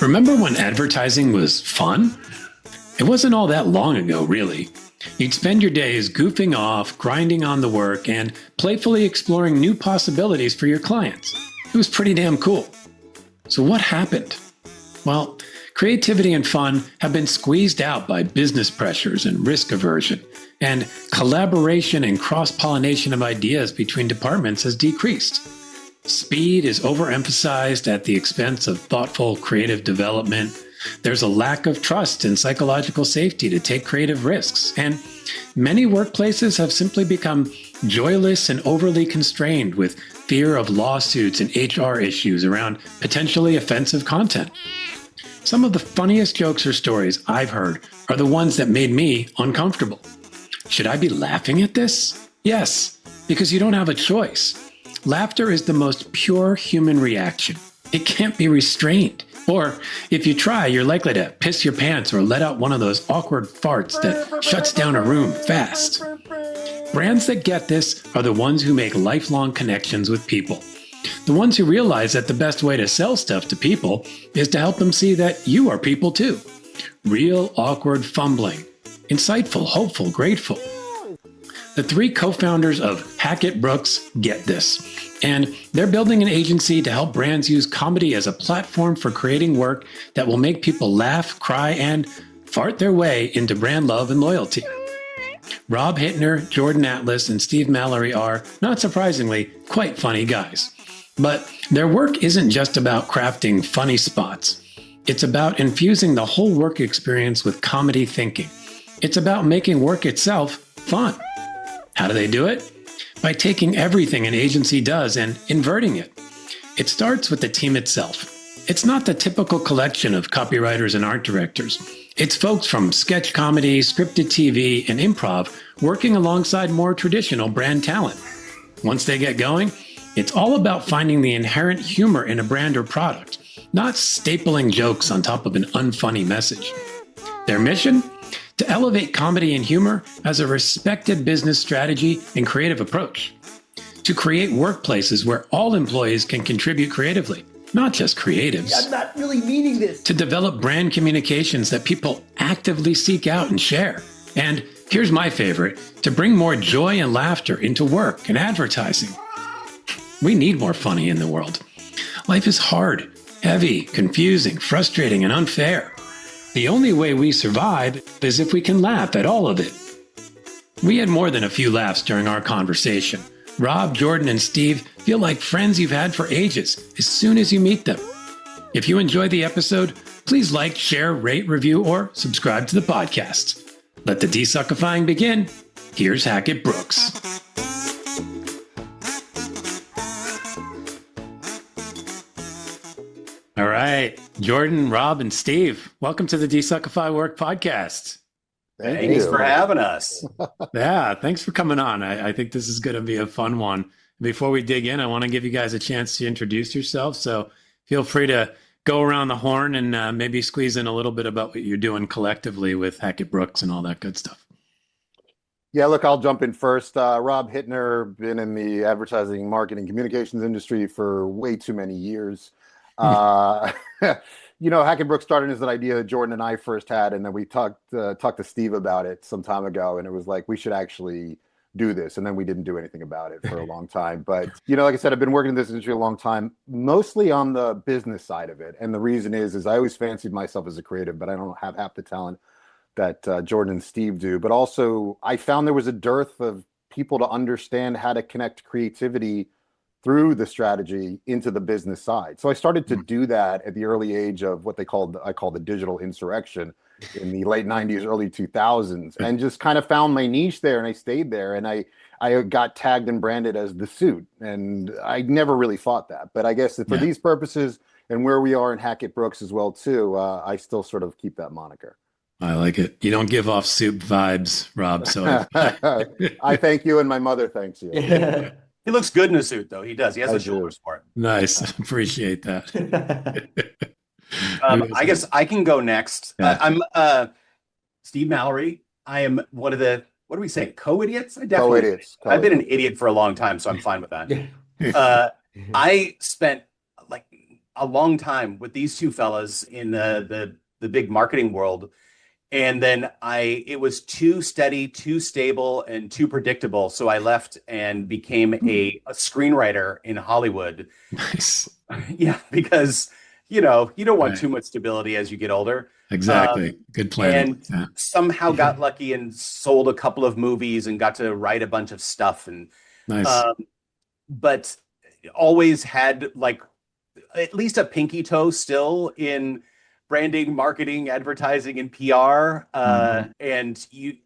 Remember when advertising was fun? It wasn't all that long ago, really. You'd spend your days goofing off, grinding on the work, and playfully exploring new possibilities for your clients. It was pretty damn cool. So what happened? Well, creativity and fun have been squeezed out by business pressures and risk aversion, and collaboration and cross-pollination of ideas between departments has decreased. Speed is overemphasized at the expense of thoughtful creative development. There's a lack of trust and psychological safety to take creative risks, and many workplaces have simply become joyless and overly constrained with fear of lawsuits and HR issues around potentially offensive content. Some of the funniest jokes or stories I've heard are the ones that made me uncomfortable. Should I be laughing at this? Yes, because you don't have a choice. Laughter is the most pure human reaction. It can't be restrained. Or if you try, you're likely to piss your pants or let out one of those awkward farts that shuts down a room fast. Brands that get this are the ones who make lifelong connections with people. The ones who realize that the best way to sell stuff to people is to help them see that you are people too. Real, awkward fumbling. Insightful, hopeful, grateful. The three co-founders of Hackett Brooks get this, and they're building an agency to help brands use comedy as a platform for creating work that will make people laugh, cry, and fart their way into brand love and loyalty. Robb Hittner, Jordan Atlas, and Steve Mallory are, not surprisingly, quite funny guys. But their work isn't just about crafting funny spots. It's about infusing the whole work experience with comedy thinking. It's about making work itself fun. How do they do it? By taking everything an agency does and inverting it. It starts with the team itself. It's not the typical collection of copywriters and art directors. It's folks from sketch comedy, scripted TV, and improv working alongside more traditional brand talent. Once they get going, it's all about finding the inherent humor in a brand or product, not stapling jokes on top of an unfunny message. Their mission? To elevate comedy and humor as a respected business strategy and creative approach. To create workplaces where all employees can contribute creatively, not just creatives. I'm not really meaning this. To develop brand communications that people actively seek out and share. And here's my favorite, to bring more joy and laughter into work and advertising. We need more funny in the world. Life is hard, heavy, confusing, frustrating, and unfair. The only way we survive is if we can laugh at all of it. We had more than a few laughs during our conversation. Robb, Jordan, and Steve feel like friends you've had for ages as soon as you meet them. If you enjoyed the episode, please like, share, rate, review, or subscribe to the podcast. Let the desuckifying begin. Here's Hackett Brooks. All right, Jordan, Robb, and Steve, welcome to the Desuckify Work podcast. Thanks for having us. Yeah, thanks for coming on. I think this is going to be a fun one. Before we dig in, I want to give you guys a chance to introduce yourselves. So feel free to go around the horn and maybe squeeze in a little bit about what you're doing collectively with Hackett Brooks and all that good stuff. Yeah, look, I'll jump in first. Robb Hittner, been in the advertising, marketing, communications industry for way too many years. Hackett Brooks started as an idea that Jordan and I first had, and then we talked to Steve about it some time ago, and it was like, we should actually do this. And then we didn't do anything about it for a long time. But, like I said, I've been working in this industry a long time, mostly on the business side of it. And the reason is I always fancied myself as a creative, but I don't have half the talent that Jordan and Steve do. But also I found there was a dearth of people to understand how to connect creativity through the strategy into the business side. So I started to do that at the early age of what I call the digital insurrection in the late 90s, early 2000s, and just kind of found my niche there, and I stayed there, and I got tagged and branded as the suit, and I never really thought that. But I guess for these purposes and where we are in Hackett Brooks as well too, I still sort of keep that moniker. I like it. You don't give off soup vibes, Robb. So I thank you, and my mother thanks you. He looks good in a suit, though. He does. He has the shoulders for it. Nice. Appreciate that. I guess I can go next. Yeah. I'm Steve Mallory. I am one of the, what do we say, co-idiots? Co-idiots. I've been an idiot for a long time, so I'm fine with that. I spent a long time with these two fellas in the big marketing world. And then it was too steady, too stable, and too predictable. So I left and became a screenwriter in Hollywood. Nice. Yeah, because you don't want Right. too much stability as you get older. Exactly. Good planning. And Yeah. somehow got lucky and sold a couple of movies and got to write a bunch of stuff. And Nice. um, but always had like at least a pinky toe still in branding, marketing, advertising, and PR. And you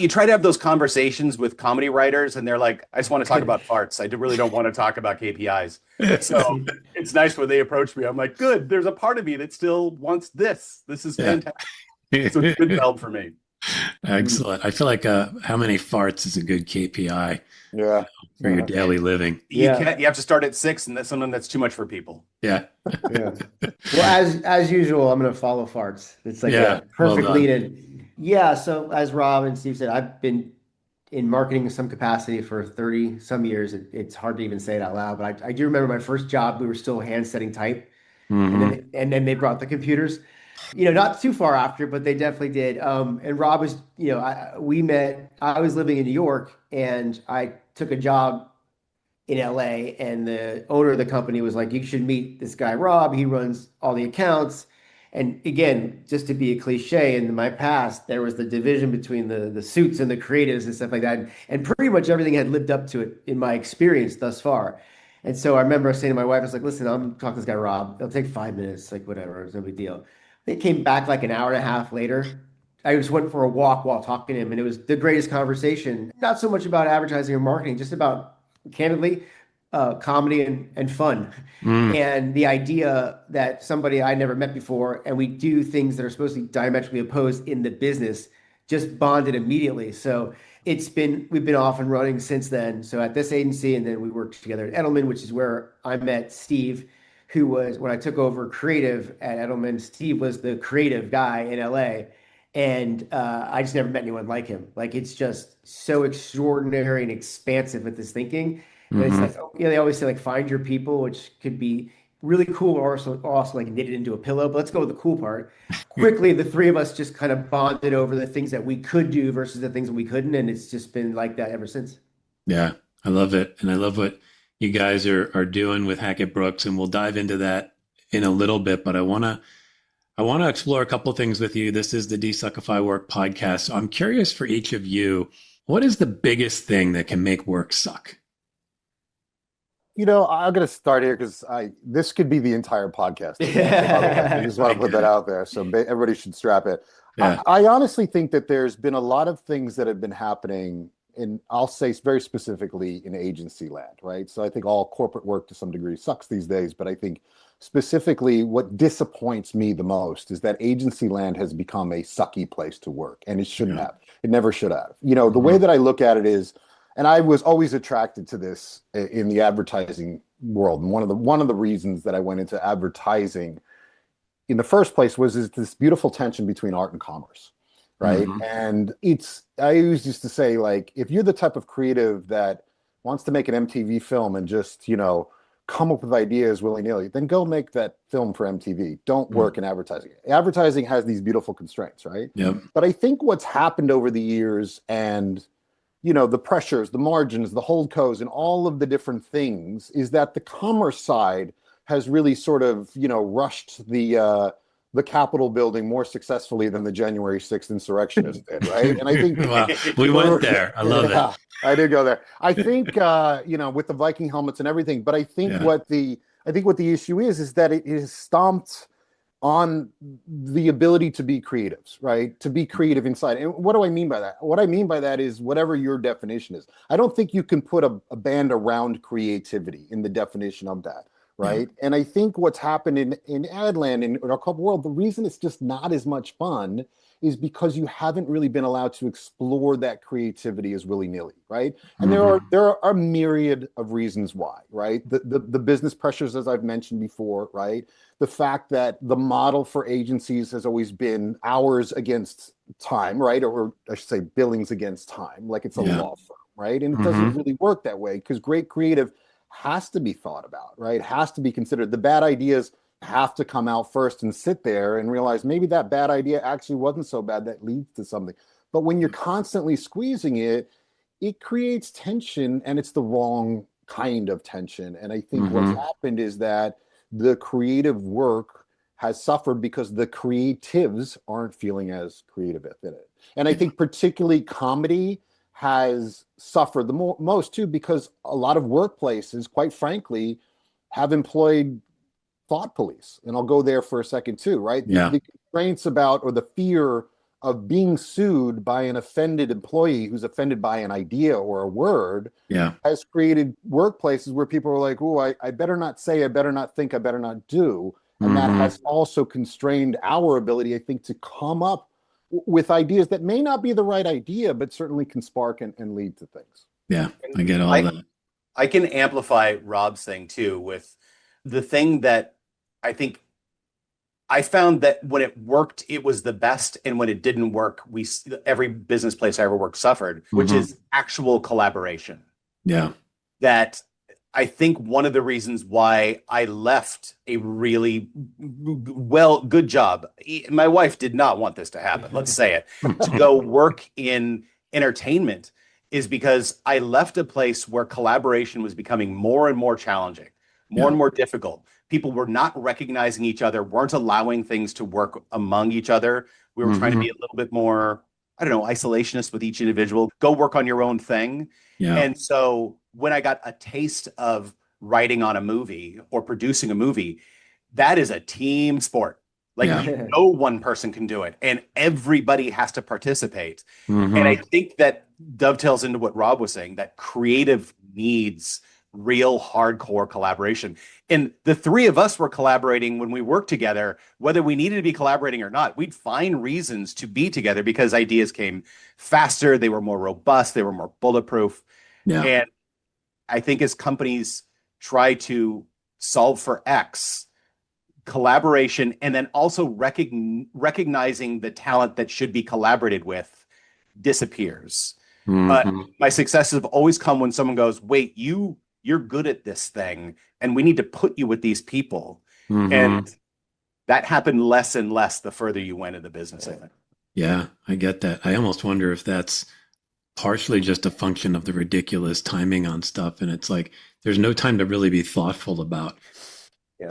try to have those conversations with comedy writers, and they're like, "I just want to talk about farts. I really don't want to talk about KPIs." So it's nice when they approach me. I'm like, "Good. There's a part of me that still wants this. This is fantastic." So it's a good meld for me. Excellent. I feel like how many farts is a good KPI Yeah. for your daily living. You have to start at 6, and that's something that's too much for people. Yeah. Yeah. Well, as usual, I'm going to follow farts. It's like a perfect lead in. Yeah. So as Rob and Steve said, I've been in marketing in some capacity for 30 some years. It's hard to even say it out loud, but I do remember my first job. We were still hand setting type, and then they brought the computers. Not too far after, but they definitely did. And Rob was, we met. I was living in New York, and I took a job in LA, and the owner of the company was like, "You should meet this guy, Rob. He runs all the accounts." And again, just to be a cliche, in my past, there was the division between the suits and the creatives and stuff like that. And pretty much everything had lived up to it in my experience thus far. And so I remember saying to my wife, I was like, "Listen, I'm talking to this guy, Rob. It'll take 5 minutes, like whatever. It's no big deal." They came back like an hour and a half later. I just went for a walk while talking to him, and it was the greatest conversation. Not so much about advertising or marketing, just about, candidly, comedy and fun. And the idea that somebody I never met before, and we do things that are supposed to be diametrically opposed in the business, just bonded immediately. So we've been off and running since then. So at this agency, and then we worked together at Edelman, which is where I met Steve, who was, when I took over creative at Edelman, Steve was the creative guy in LA. And I just never met anyone like him. Like, it's just so extraordinary and expansive with his thinking. And it's like, they always say, like, find your people, which could be really cool, or also like knit it into a pillow. But let's go with the cool part. Quickly, the three of us just kind of bonded over the things that we could do versus the things that we couldn't. And it's just been like that ever since. Yeah, I love it. And I love what you guys are doing with Hackett Brooks. And we'll dive into that in a little bit. But I want to explore a couple of things with you. This is the Desuckify Work podcast. So I'm curious for each of you, what is the biggest thing that can make work suck? I'm going to start here because this could be the entire podcast. I just want to put that out there. So everybody should strap it. Yeah. I honestly think that there's been a lot of things that have been happening, and I'll say very specifically in agency land, right? So I think all corporate work to some degree sucks these days, but I think specifically what disappoints me the most is that agency land has become a sucky place to work, and it shouldn't have. It never should have. The way that I look at it is, and I was always attracted to this in the advertising world. And one of the reasons that I went into advertising in the first place is this beautiful tension between art and commerce, right? And I always used to say, like, if you're the type of creative that wants to make an MTV film and just, come up with ideas willy-nilly, then go make that film for MTV. Don't work in advertising. Advertising has these beautiful constraints, right? Yep. But I think what's happened over the years, and the pressures, the margins, the holdcos, and all of the different things, is that the commerce side has really sort of, rushed the Capitol building more successfully than the January 6th insurrectionists did, right? And I think wow. We went there. I love it. I did go there. I think with the Viking helmets and everything, but I think what the issue is that it is stomped on the ability to be creatives, right? To be creative inside. And what do I mean by that? What I mean by that is whatever your definition is. I don't think you can put a band around creativity in the definition of that, right? And I think what's happened in ad land, in our corporate world, the reason it's just not as much fun is because you haven't really been allowed to explore that creativity as willy-nilly, right? And there are a myriad of reasons why, right? The business pressures, as I've mentioned before, right? The fact that the model for agencies has always been hours against time, right? Or I should say billings against time, like it's a law firm, right? And it doesn't really work that way, because great creative has to be thought about, right? Has to be considered. The bad ideas have to come out first and sit there and realize maybe that bad idea actually wasn't so bad, that leads to something. But when you're constantly squeezing it, it creates tension, and it's the wrong kind of tension. And I think what's happened is that the creative work has suffered because the creatives aren't feeling as creative in it. And I think particularly comedy has suffered the most too, because a lot of workplaces, quite frankly, have employed thought police. And I'll go there for a second too, right? Yeah. The constraints about, or the fear of being sued by an offended employee who's offended by an idea or a word has created workplaces where people are like, oh, I better not say, I better not think, I better not do. And that has also constrained our ability, I think, to come up with ideas that may not be the right idea, but certainly can spark and lead to things. Yeah, I get all that. I can amplify Robb's thing too with the thing that I think I found that when it worked, it was the best. And when it didn't work, every business place I ever worked suffered, which is actual collaboration. Yeah. That I think one of the reasons why I left a really good job. My wife did not want this to happen. Let's say it, to go work in entertainment is because I left a place where collaboration was becoming more and more challenging, more and more difficult. People were not recognizing each other, weren't allowing things to work among each other. We were trying to be a little bit more, I don't know, isolationist with each individual. Go work on your own thing. Yeah. And so when I got a taste of writing on a movie or producing a movie, that is a team sport. Like no one person can do it, and everybody has to participate. And I think that dovetails into what Robb was saying, that creative needs real hardcore collaboration. And the three of us were collaborating when we worked together, whether we needed to be collaborating or not. We'd find reasons to be together because ideas came faster, they were more robust, they were more bulletproof. Yeah. And I think as companies try to solve for X, collaboration, and then also recognizing the talent that should be collaborated with disappears. My successes have always come when someone goes, wait, you're good at this thing, and we need to put you with these people. And that happened less and less the further you went in the business, I think. Yeah, I get that. I almost wonder if that's partially just a function of the ridiculous timing on stuff. And it's like, there's no time to really be thoughtful about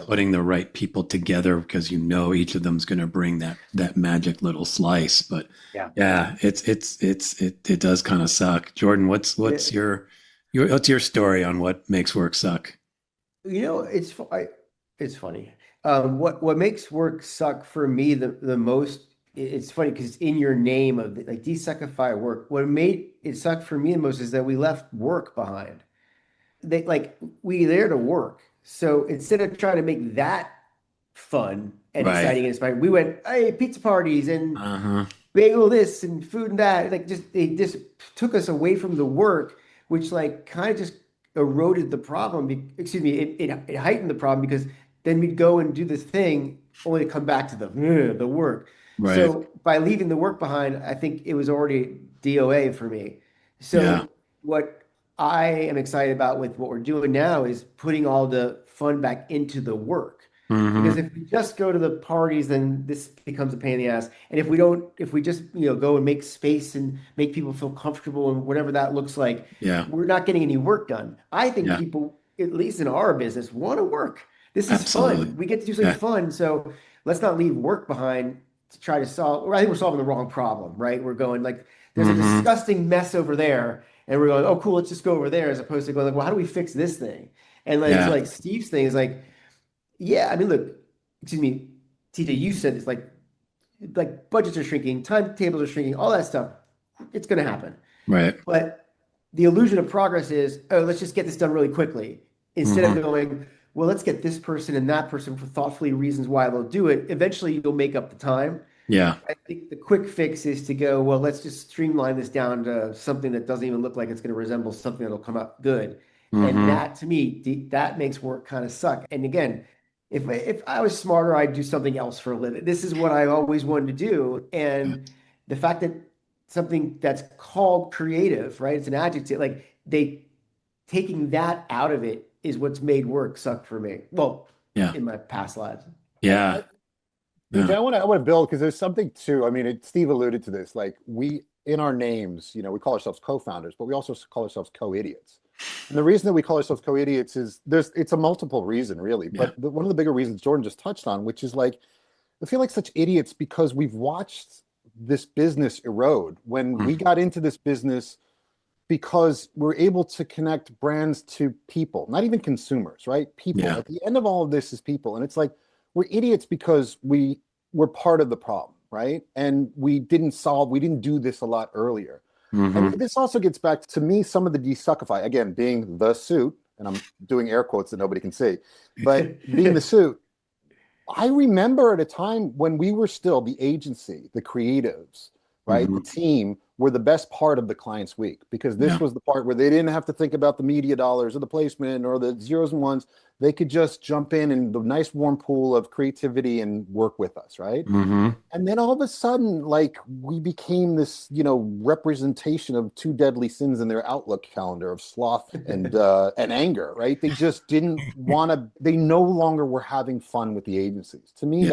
putting the right people together, because each of them's going to bring that magic little slice. But it does kind of suck. Jordan, what's your story on what makes work suck? It's funny. What makes work suck for me the most? It's funny because it's in your name of like desuckify work. What made it suck for me the most is that we left work behind. We there to work. So instead of trying to make that fun and exciting and inspiring, we went, hey, pizza parties and bagel this and food and that. It just took us away from the work, which kind of just eroded the problem. It heightened the problem because then we'd go and do this thing only to come back to the work. Right. So by leaving the work behind, I think it was already DOA for me. So what I am excited about with what we're doing now is putting all the fun back into the work. Because if we just go to the parties, then this becomes a pain in the ass. And if we just go and make space and make people feel comfortable and whatever that looks like, we're not getting any work done. I think people, at least in our business, want to work. This is fun. We get to do something fun. So let's not leave work behind to try to solve. I think we're solving the wrong problem, right? We're going there's a disgusting mess over there. And we're going, oh, cool, let's just go over there, as opposed to going well, how do we fix this thing? And Steve's thing is look, excuse me, TJ, you said it's like budgets are shrinking, timetables are shrinking, all that stuff. It's going to happen. Right. But the illusion of progress is, oh, let's just get this done really quickly. Instead of going, well, let's get this person and that person for thoughtfully reasons why they'll do it. Eventually, you'll make up the time. Yeah. I think the quick fix is to go, well, let's just streamline this down to something that doesn't even look like it's going to resemble something that'll come out good. And that, to me, that makes work kind of suck. And again, if I was smarter, I'd do something else for a living. This is what I always wanted to do. And the fact that something that's called creative, right? It's an adjective, taking that out of it is what's made work suck for me. Well, in my past lives. Yeah. DJ, I want to build, because there's something too. I mean, Steve alluded to this. Like, we, in our names, you know, we call ourselves co-founders, but we also call ourselves co-idiots. And the reason that we call ourselves co-idiots is it's a multiple reason, really. But one of the bigger reasons Jordan just touched on, which is like, I feel like such idiots because we've watched this business erode. When we got into this business, because we're able to connect brands to people, not even consumers, right? People. Yeah. At the end of all of this is people. And it's like, we're idiots because we were part of the problem, right? And we didn't do this a lot earlier. And this also gets back to me, some of the desuckify, again, being the suit, and I'm doing air quotes that nobody can see, but being the suit. I remember at a time when we were still the agency, the creatives, right? The team were the best part of the client's week, because this was the part where they didn't have to think about the media dollars or the placement or the zeros and ones. They could just jump in the nice warm pool of creativity and work with us, right? And then all of a sudden, like, we became this, you know, representation of two deadly sins in their Outlook calendar of sloth and anger, right? They just didn't want to. They no longer were having fun with the agencies. To me,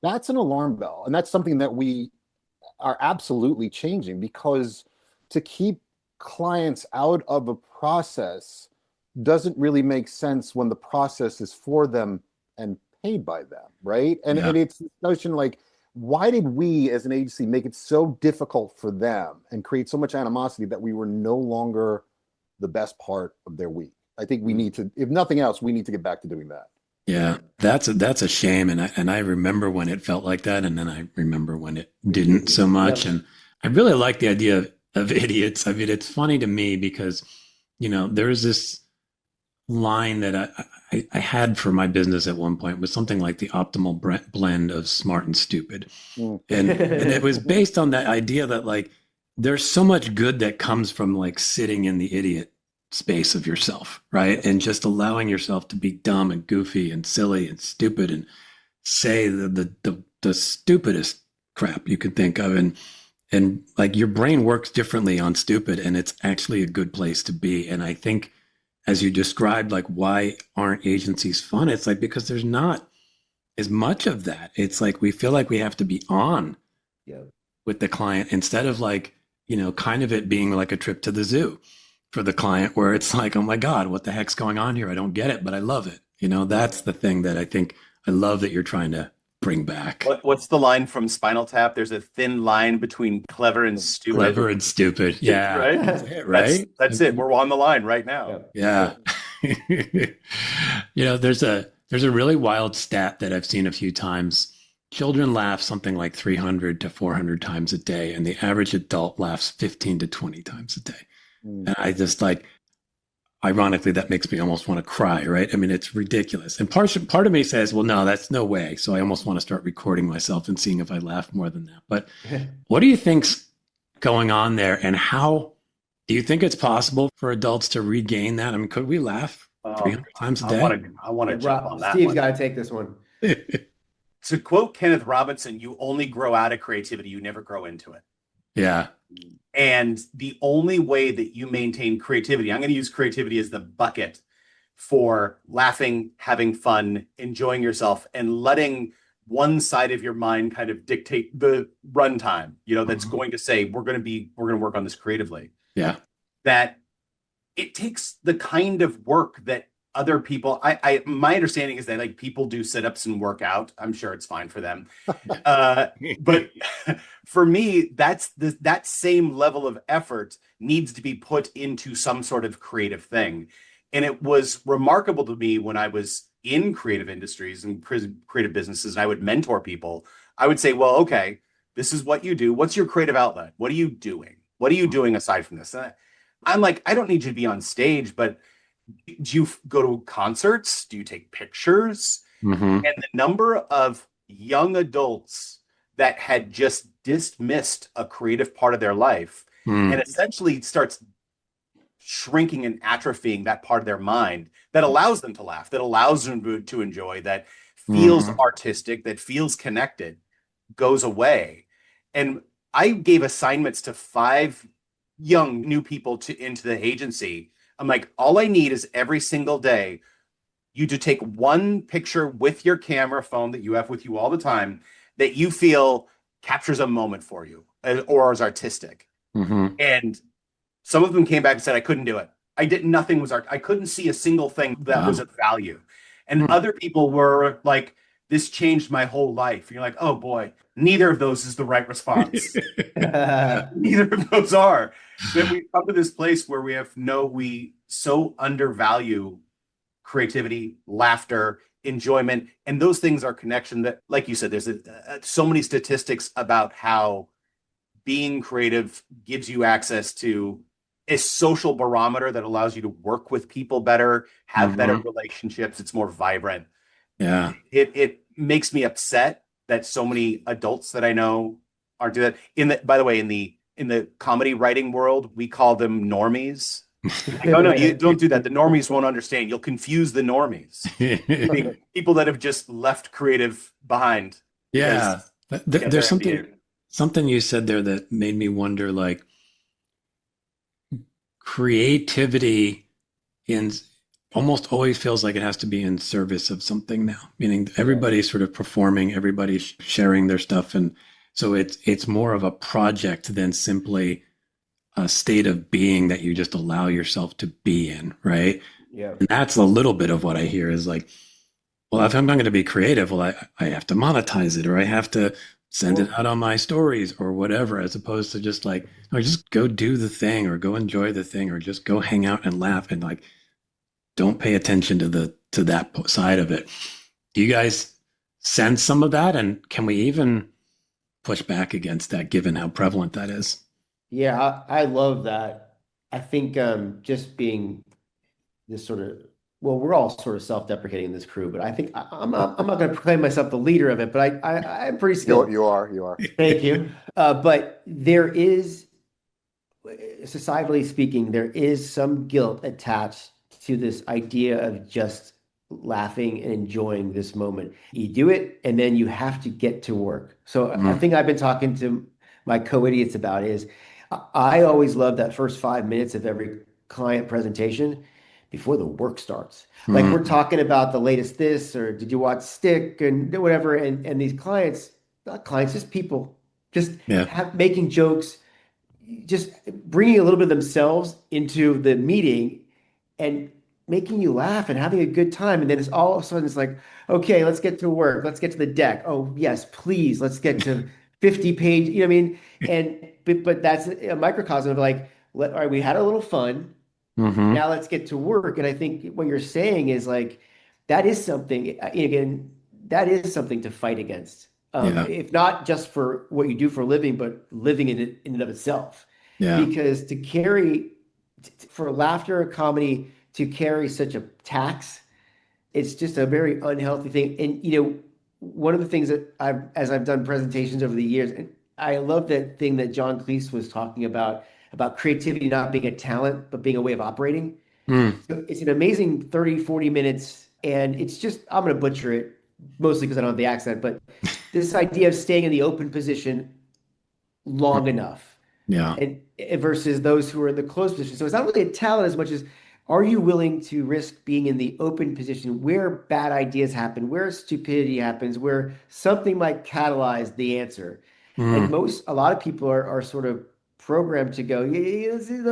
that's an alarm bell, and that's something that we are absolutely changing, because to keep clients out of a process doesn't really make sense when the process is for them and paid by them, right? And it's this notion, like, why did we as an agency make it so difficult for them and create so much animosity that we were no longer the best part of their week? I think we need to, if nothing else, we need to get back to doing that. Yeah, that's a shame, and I remember when it felt like that, and then I remember when it didn't so much. And I really like the idea of idiots. I mean, it's funny to me because, you know, there's this line that I had for my business at one point, was something like the optimal blend of smart and stupid, and it was based on that idea that, like, there's so much good that comes from, like, sitting in the idiot space of yourself, right? And just allowing yourself to be dumb and goofy and silly and stupid and say the stupidest crap you could think of. And like, your brain works differently on stupid, and it's actually a good place to be. And I think, as you described, like, why aren't agencies fun? It's like, because there's not as much of that. It's like, we feel like we have to be on with the client, instead of, like, you know, kind of it being like a trip to the zoo for the client, where it's like, oh my God, what the heck's going on here? I don't get it, but I love it. You know, that's the thing that I think I love that you're trying to bring back. What's the line from Spinal Tap? There's a thin line between clever and stupid. Clever and stupid. Yeah. Right? That's it, right? That's it. We're on the line right now. Yeah. You know, there's a really wild stat that I've seen a few times. Children laugh something like 300 to 400 times a day, and the average adult laughs 15 to 20 times a day. And I just, like, ironically, that makes me almost want to cry, right? I mean, it's ridiculous. And part of me says, well, no, that's no way. So I almost want to start recording myself and seeing if I laugh more than that. But what do you think's going on there? And how do you think it's possible for adults to regain that? I mean, could we laugh 300 times a day? I want to jump on that. Steve's got to take this one. To quote Kenneth Robinson, you only grow out of creativity. You never grow into it. Yeah. And the only way that you maintain creativity, I'm going to use creativity as the bucket for laughing, having fun, enjoying yourself, and letting one side of your mind kind of dictate the runtime, you know, that's going to say, we're going to work on this creatively. Yeah. That it takes the kind of work that other people, my understanding is that, like, people do sit-ups and work out. I'm sure it's fine for them. But for me, that same level of effort needs to be put into some sort of creative thing. And it was remarkable to me when I was in creative industries and creative businesses, and I would mentor people. I would say, well, okay, this is what you do. What's your creative outlet? What are you doing? What are you doing aside from this? And I'm like, I don't need you to be on stage, but do you go to concerts? Do you take pictures? And the number of young adults that had just dismissed a creative part of their life and essentially starts shrinking and atrophying that part of their mind that allows them to laugh, that allows them to enjoy, that feels artistic, that feels connected, goes away. And I gave assignments to 5 young new people into the agency. I'm like, all I need is every single day, you to take one picture with your camera phone that you have with you all the time that you feel captures a moment for you or is artistic. Mm-hmm. And some of them came back and said, I couldn't do it. Nothing was art. I couldn't see a single thing that was of value. And other people were like, this changed my whole life. You're like, oh boy, neither of those is the right response. Neither of those are. Then we come to this place where we so undervalue creativity, laughter, enjoyment, and those things are connection that, like you said, there's so many statistics about how being creative gives you access to a social barometer that allows you to work with people better, have better relationships. It's more vibrant. Yeah. It makes me upset that so many adults that I know aren't doing that. By the way, in the comedy writing world, we call them normies. No, you don't do that. The normies won't understand. You'll confuse the normies. I mean, people that have just left creative behind. Yeah. There's something you said there that made me wonder, like, creativity almost always feels like it has to be in service of something now, meaning everybody's sort of performing, everybody's sharing their stuff. And so it's more of a project than simply a state of being that you just allow yourself to be in, right? Yeah. And that's a little bit of what I hear is like, well, if I'm not going to be creative, well, I have to monetize it, or I have to send it out on my stories or whatever, as opposed to just like, or just go do the thing or go enjoy the thing or just go hang out and laugh and like, don't pay attention to that side of it. Do you guys sense some of that? And can we even push back against that given how prevalent that is? Yeah, I love that. I think just being this sort of, well, we're all sort of self-deprecating in this crew, but I think I'm not going to proclaim myself the leader of it, but I'm pretty skilled. You are. Thank you. But there is, societally speaking, there is some guilt attached to this idea of just laughing and enjoying this moment. You do it, and then you have to get to work. So I think I've been talking to my co-idiots about is I always love that first 5 minutes of every client presentation before the work starts. Like we're talking about the latest this, or did you watch Stick and whatever. And these clients, not clients, just people, just making jokes, just bringing a little bit of themselves into the meeting and making you laugh and having a good time. And then it's all of a sudden it's like, okay, let's get to work. Let's get to the deck. Oh yes, please. Let's get to 50 page, you know what I mean? And, but that's a microcosm of like, all right, we had a little fun. Now let's get to work. And I think what you're saying is like, that is something, again, that is something to fight against. If not just for what you do for a living, but living in and of itself. Yeah. Because to carry, for laughter and comedy, to carry such a tax, it's just a very unhealthy thing. And, you know, one of the things that as I've done presentations over the years, and I love that thing that John Cleese was talking about creativity not being a talent, but being a way of operating. So it's an amazing 30, 40 minutes. And it's just, I'm going to butcher it, mostly because I don't have the accent, but this idea of staying in the open position long enough. Yeah. And versus those who are in the closed position. So it's not really a talent as much as, are you willing to risk being in the open position where bad ideas happen, where stupidity happens, where something might catalyze the answer? And a lot of people are sort of programmed to go,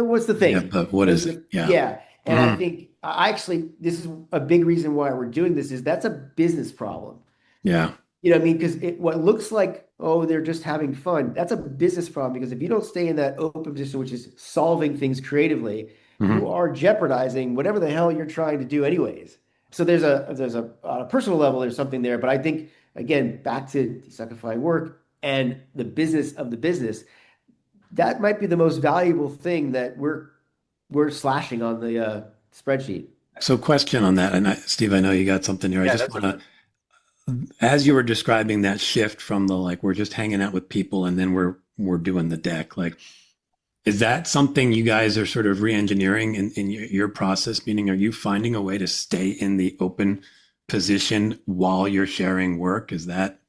what's the thing? Yeah, but what is it? Yeah. And I think this is a big reason why we're doing this is that's a business problem. Yeah. You know what I mean? Because what looks like, oh, they're just having fun. That's a business problem because if you don't stay in that open position, which is solving things creatively, you are jeopardizing whatever the hell you're trying to do anyways. So there's a on a personal level, there's something there. But I think, again, back to desuckifying work and the business of the business, that might be the most valuable thing that we're slashing on the spreadsheet. So question on that, and Steve, I know you got something here. I just want to, as you were describing that shift from the like we're just hanging out with people and then we're doing the deck, like, is that something you guys are sort of re-engineering in your process? Meaning, are you finding a way to stay in the open position while you're sharing work? Is that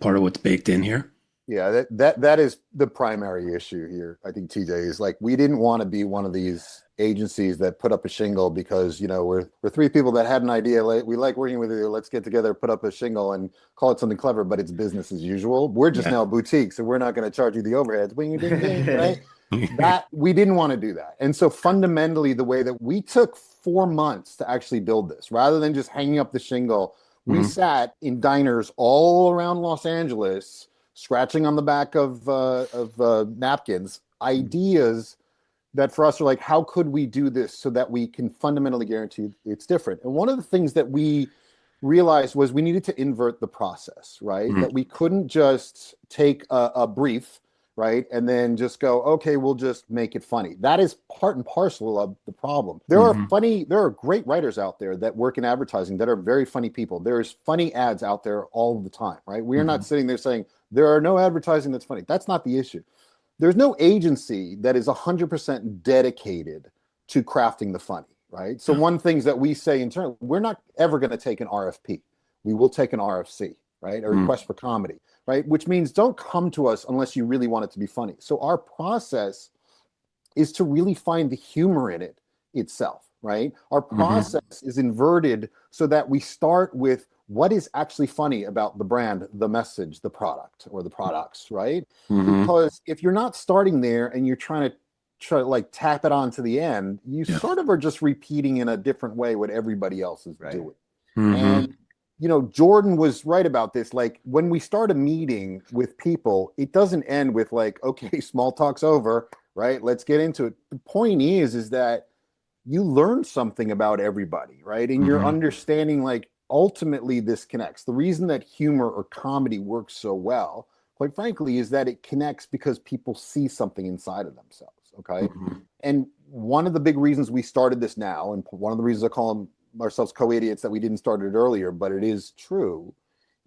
part of what's baked in here? Yeah, that is the primary issue here. I think TJ is like, we didn't want to be one of these agencies that put up a shingle because, you know, we're three people that had an idea. Like, we like working with you. Let's get together, put up a shingle and call it something clever, but it's business as usual. We're just now a boutique, so we're not going to charge you the overheads. Wing, ding, ding, right? That we didn't want to do that. And so fundamentally, the way that we took 4 months to actually build this, rather than just hanging up the shingle, we sat in diners all around Los Angeles, scratching on the back of napkins, ideas that for us are like, how could we do this so that we can fundamentally guarantee it's different? And one of the things that we realized was we needed to invert the process, right? That we couldn't just take a brief, right? And then just go, okay, we'll just make it funny. That is part and parcel of the problem. There are great writers out there that work in advertising that are very funny people. There's funny ads out there all the time, right? We are not sitting there saying there are no advertising that's funny. That's not the issue. There's no agency that is 100% dedicated to crafting the funny, right? So one things that we say internally, we're not ever going to take an RFP. We will take an RFC, right? A request for comedy, right? Which means don't come to us unless you really want it to be funny. So our process is to really find the humor in it itself, right? Our process is inverted so that we start with what is actually funny about the brand, the message, the product, or the products, right? Because if you're not starting there and you're trying to like tap it on to the end, you sort of are just repeating in a different way what everybody else is doing. And, you know, Jordan was right about this. Like, when we start a meeting with people, it doesn't end with like, okay, small talk's over, right? Let's get into it. The point is that you learn something about everybody, right? And you're understanding, like, ultimately this connects. The reason that humor or comedy works so well, quite frankly, is that it connects because people see something inside of themselves, okay? And one of the big reasons we started this now, and one of the reasons I call ourselves co-idiots that we didn't start it earlier, but it is true,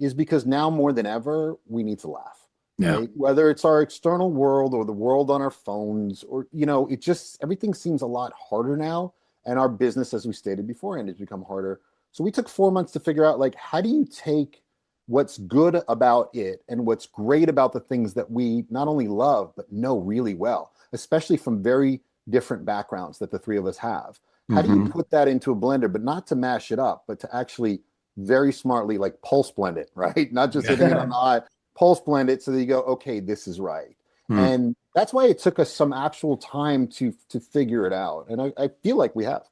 is because now more than ever, we need to laugh. Right? Whether it's our external world or the world on our phones, or, you know, it just, everything seems a lot harder now. And our business, as we stated beforehand, has become harder. So we took 4 months to figure out, like, how do you take what's good about it and what's great about the things that we not only love, but know really well, especially from very different backgrounds that the three of us have. How do you put that into a blender, but not to mash it up, but to actually very smartly, like, pulse blend it, right? Not just hitting it on the eye, pulse blend it so that you go, okay, this is right. And that's why it took us some actual time to figure it out. And I feel like we have.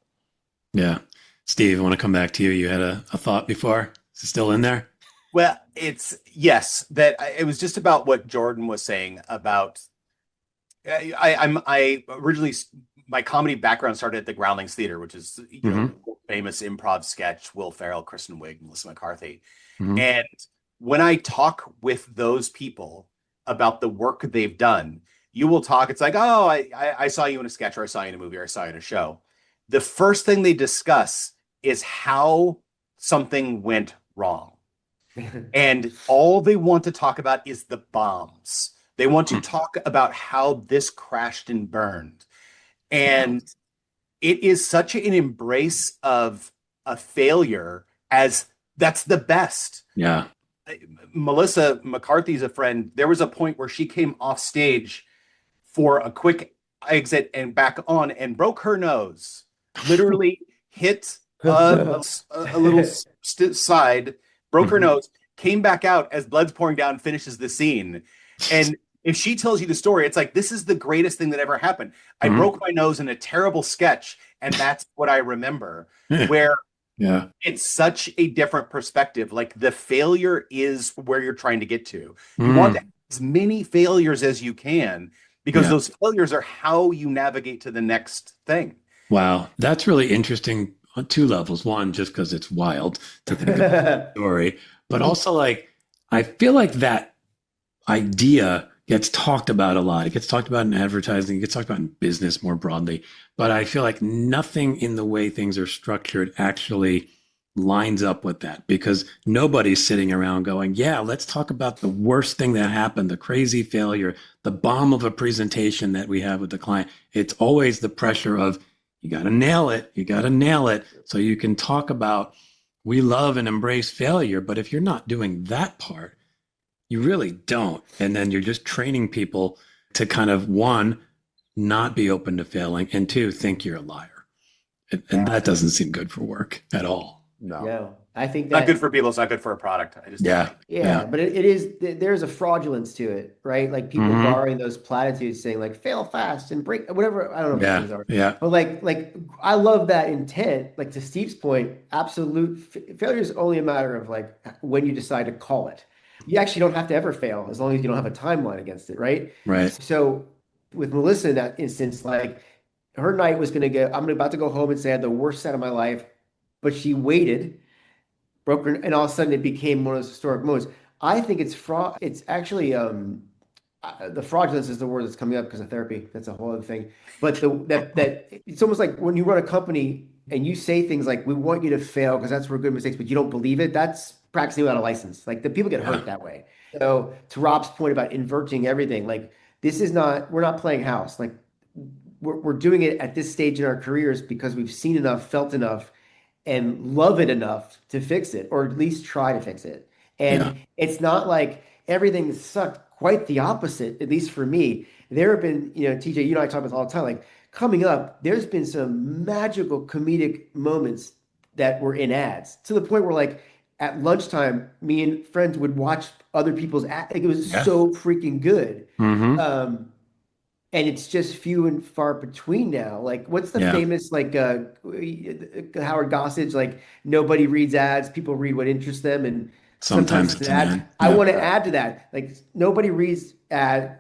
Yeah. Steve, I want to come back to you. You had a thought before. Is it still in there? Well, it was just about what Jordan was saying about, I originally, my comedy background started at the Groundlings Theater, which is, you know, famous improv sketch, Will Ferrell, Kristen Wiig, Melissa McCarthy. And when I talk with those people about the work they've done, you will talk, it's like, oh, I saw you in a sketch, or I saw you in a movie, or I saw you in a show. The first thing they discuss is how something went wrong. And all they want to talk about is the bombs. They want to talk about how this crashed and burned. And it is such an embrace of a failure as that's the best. Yeah. Melissa McCarthy's a friend. There was a point where she came off stage for a quick exit and back on and broke her nose. Literally hit a little side, broke her nose, came back out as blood's pouring down, finishes the scene. And if she tells you the story, it's like, this is the greatest thing that ever happened. I broke my nose in a terrible sketch, and that's what I remember. Where it's such a different perspective. Like, the failure is where you're trying to get to. You want to have as many failures as you can, because those failures are how you navigate to the next thing. Wow. That's really interesting on two levels. One, just because it's wild to think about the story, but also, like, I feel like that idea gets talked about a lot. It gets talked about in advertising, it gets talked about in business more broadly, but I feel like nothing in the way things are structured actually lines up with that, because nobody's sitting around going, yeah, let's talk about the worst thing that happened, the crazy failure, the bomb of a presentation that we have with the client. It's always the pressure of, you got to nail it. You got to nail it. So you can talk about, we love and embrace failure, but if you're not doing that part, You really don't. And then you're just training people to kind of, one, not be open to failing, and two, think you're a liar. And that doesn't seem good for work at all. No, I think not good for people. It's not good for a product. I just yeah. But it is, there's a fraudulence to it, right? Like people borrowing those platitudes, saying like fail fast and break whatever. I don't know what things are. Yeah. But like I love that intent. Like to Steve's point, absolute failure is only a matter of like when you decide to call it. You actually don't have to ever fail as long as you don't have a timeline against it, right? Right. So with Melissa in that instance, like her night was going to go, I'm about to go home and say I had the worst set of my life, but she waited, broke her, and all of a sudden it became one of those historic moments. I think it's fraud. It's actually the fraudulence is the word that's coming up because of therapy. That's a whole other thing. But that it's almost like when you run a company and you say things like, "We want you to fail because that's where good mistakes," but you don't believe it. That's practicing without a license. Like the people get hurt that way. So to Robb's point about inverting everything, like this is not, we're not playing house. Like we're doing it at this stage in our careers because we've seen enough, felt enough, and love it enough to fix it, or at least try to fix it. And it's not like everything sucked. Quite the opposite, at least for me. There have been, TJ, you know, I talk about this all the time, like coming up, there's been some magical comedic moments that were in ads to the point where like at lunchtime, me and friends would watch other people's ads. Like, it was so freaking good. And it's just few and far between now. Like, what's the famous, like, Howard Gossage, like, nobody reads ads, people read what interests them, and sometimes it's an ad. I want to add to that. Like, nobody reads ads,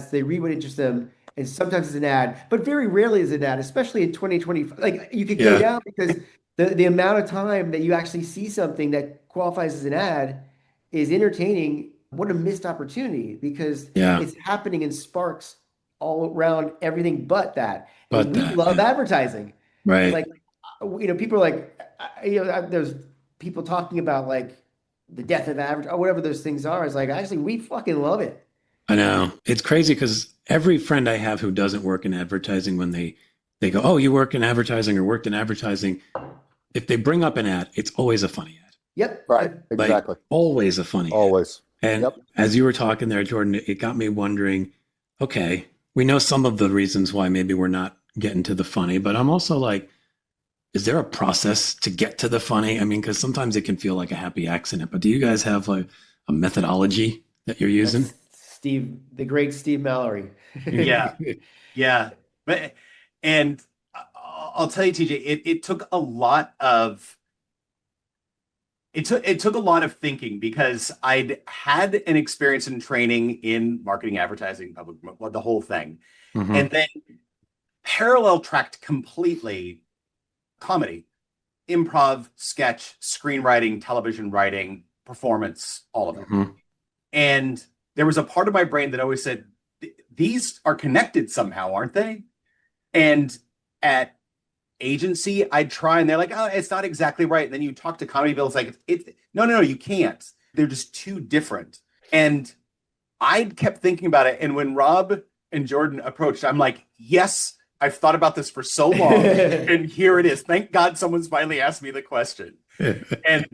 they read what interests them, and sometimes it's an ad, but very rarely is it an ad, especially in 2020. Like, you could go down because the amount of time that you actually see something that qualifies as an ad is entertaining. What a missed opportunity, because it's happening in sparks all around everything but that. We love advertising. Right. Like, people are like, there's people talking about like the death of advertising or whatever those things are. It's like, actually, we fucking love it. I know. It's crazy because every friend I have who doesn't work in advertising, when they go, "Oh, you work in advertising or worked in advertising," if they bring up an ad, it's always a funny ad. Yep. Right. Exactly. Like, always a funny ad. And as you were talking there, Jordan, it got me wondering, okay, we know some of the reasons why maybe we're not getting to the funny, but I'm also like, is there a process to get to the funny? I mean, because sometimes it can feel like a happy accident, but do you guys have like a methodology that you're using? Steve, the great Steve Mallory. Yeah. And I'll tell you, TJ, it took a lot of thinking, because I'd had an experience in training in marketing, advertising, public, the whole thing. And then parallel tracked completely comedy, improv, sketch, screenwriting, television writing, performance, all of it. And there was a part of my brain that always said, these are connected somehow, aren't they? And at agency, I'd try, and they're like, "Oh, it's not exactly right." And then you talk to comedy bills, like, no, you can't. They're just too different. And I kept thinking about it. And when Robb and Jordan approached, I'm like, yes, I've thought about this for so long. And here it is. Thank God someone's finally asked me the question. And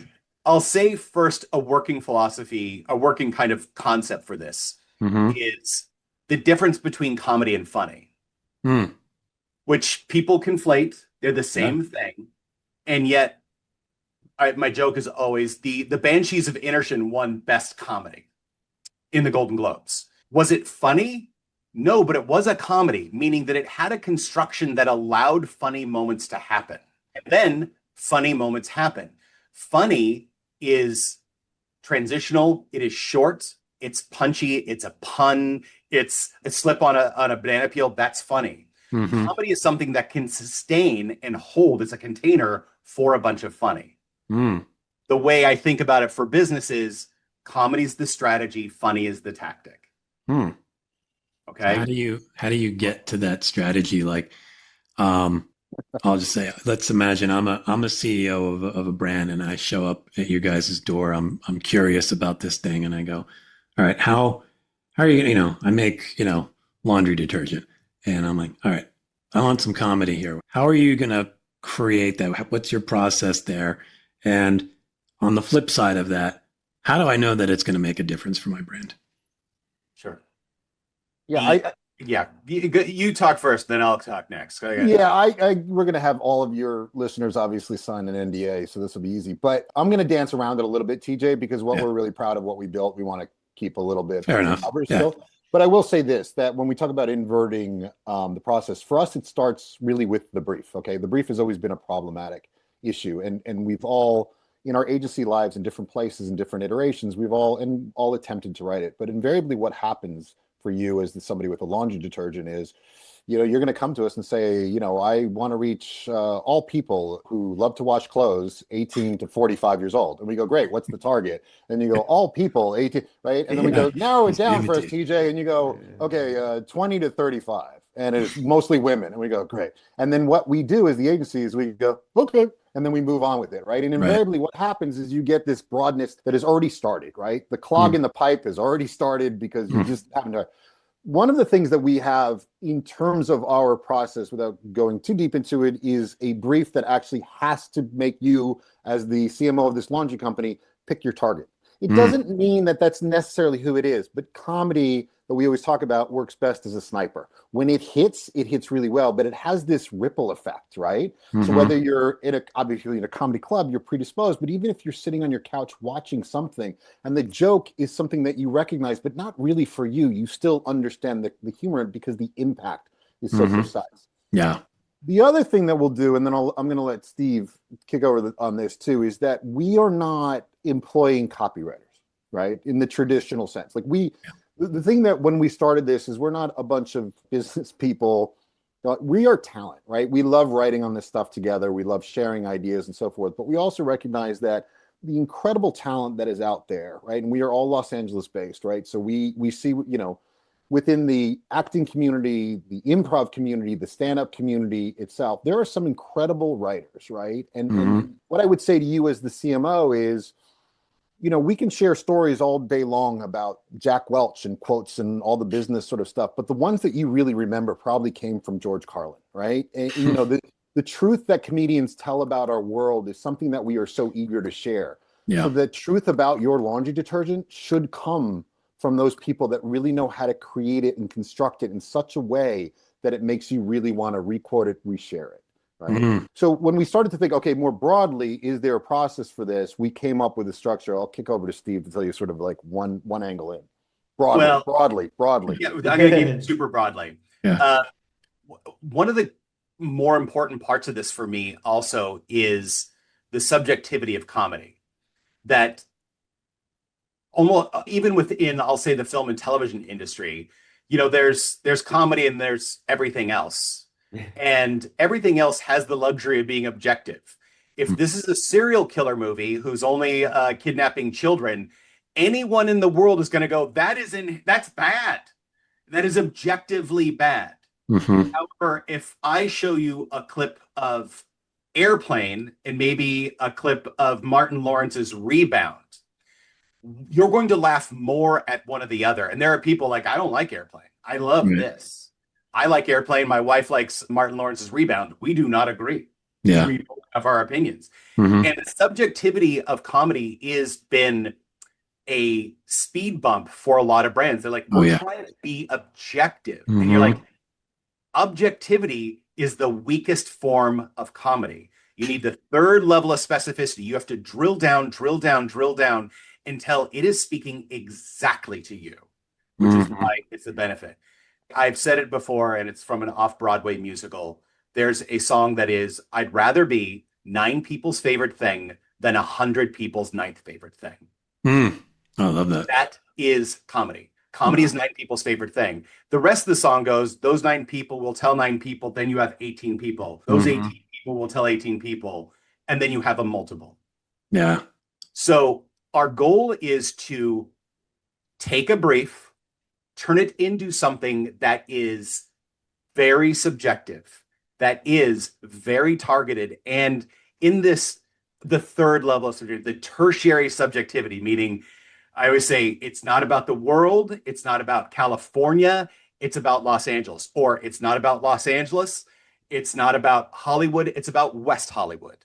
I'll say first, a working philosophy, a working kind of concept for this is the difference between comedy and funny, which people conflate. They're the same thing. And yet, my joke is always the Banshees of Inisherin won Best Comedy in the Golden Globes. Was it funny? No, but it was a comedy, meaning that it had a construction that allowed funny moments to happen. And then funny moments happen. Funny is transitional. It is short. It's punchy. It's a pun. It's a slip on a banana peel. That's funny. Comedy is something that can sustain and hold as a container for a bunch of funny. The way I think about it for business is comedy is the strategy, funny is the tactic. Okay. How do you get to that strategy? Like, I'll just say, let's imagine I'm a CEO of a brand, and I show up at your guys' door. I'm curious about this thing, and I go, all right, how are you? I make laundry detergent. And I'm like, all right, I want some comedy here. How are you going to create that? What's your process there? And on the flip side of that, How do I know that it's going to make a difference for my brand? Sure. Yeah, You talk first, then I'll talk next. we're going to have all of your listeners obviously sign an NDA, so this will be easy. But I'm going to dance around it a little bit, TJ, because we're really proud of what we built. We want to keep a little bit fair enough. Still. But I will say this, that when we talk about inverting the process, for us, it starts really with the brief. Okay, the brief has always been a problematic issue, and we've all, in our agency lives in different places and different iterations, we've all attempted to write it. But invariably what happens for you as somebody with a laundry detergent is, you're going to come to us and say, I want to reach all people who love to wash clothes 18 to 45 years old. And we go, great, what's the target? And you go, all people 18, right? And then we go, narrow it down for us, TJ. And you go, okay, 20 to 35. And it's mostly women. And we go, great. And then what we do as the agency is we go, okay. And then we move on with it, right? And invariably what happens is you get this broadness that has already started, right? The clog in the pipe has already started because you just haven't done. One of the things that we have in terms of our process, without going too deep into it, is a brief that actually has to make you, as the CMO of this laundry company, pick your target. It doesn't mean that that's necessarily who it is, but comedy that we always talk about works best as a sniper. When it hits really well, but it has this ripple effect, right? So whether you're obviously in a comedy club, you're predisposed, but even if you're sitting on your couch watching something and the joke is something that you recognize, but not really for you, you still understand the humor because the impact is so precise. Yeah. The other thing that we'll do, and then I'm going to let Steve kick over on this too, is that we are not employing copywriters, right? In the traditional sense. The thing that when we started this is we're not a bunch of business people. We are talent, right? We love writing on this stuff together. We love sharing ideas and so forth. But we also recognize that the incredible talent that is out there, right? And we are all Los Angeles based, right? So we see, within the acting community, the improv community, the stand-up community itself, there are some incredible writers, right? And what I would say to you as the CMO is, we can share stories all day long about Jack Welch and quotes and all the business sort of stuff, but the ones that you really remember probably came from George Carlin, right? And the truth that comedians tell about our world is something that we are so eager to share. Yeah. So the truth about your laundry detergent should come from those people that really know how to create it and construct it in such a way that it makes you really want to re-quote it, reshare it. Right. So when we started to think, okay, more broadly, is there a process for this? We came up with a structure. I'll kick over to Steve to tell you sort of like one angle in. Broadly. Yeah, I'm going to give it super broadly. Yeah. One of the more important parts of this for me also is the subjectivity of comedy. That almost even within, I'll say, the film and television industry, there's comedy and there's everything else. And everything else has the luxury of being objective. If this is a serial killer movie who's only kidnapping children, anyone in the world is going to go, that's bad. That is objectively bad. However, if I show you a clip of Airplane and maybe a clip of Martin Lawrence's Rebound, you're going to laugh more at one or the other. And there are people like, I don't like Airplane. I love this. I like Airplane. My wife likes Martin Lawrence's Rebound. We do not agree. Yeah. We both have our opinions. And the subjectivity of comedy has been a speed bump for a lot of brands. They're like, we're trying to be objective. And you're like, objectivity is the weakest form of comedy. You need the third level of specificity. You have to drill down until it is speaking exactly to you, which is why it's a benefit. I've said it before, and it's from an off-Broadway musical. There's a song that is, I'd rather be 9 people's favorite thing than 100 people's 9th favorite thing. I love that. That is comedy. Comedy is 9 people's favorite thing. The rest of the song goes, those 9 people will tell 9 people, then you have 18 people. Those 18 people will tell 18 people, and then you have a multiple. Yeah. So our goal is to take a brief, turn it into something that is very subjective, that is very targeted. And in this, the third level of subjectivity, the tertiary subjectivity, meaning I always say it's not about the world, it's not about California, it's about Los Angeles. Or it's not about Los Angeles, it's not about Hollywood, it's about West Hollywood.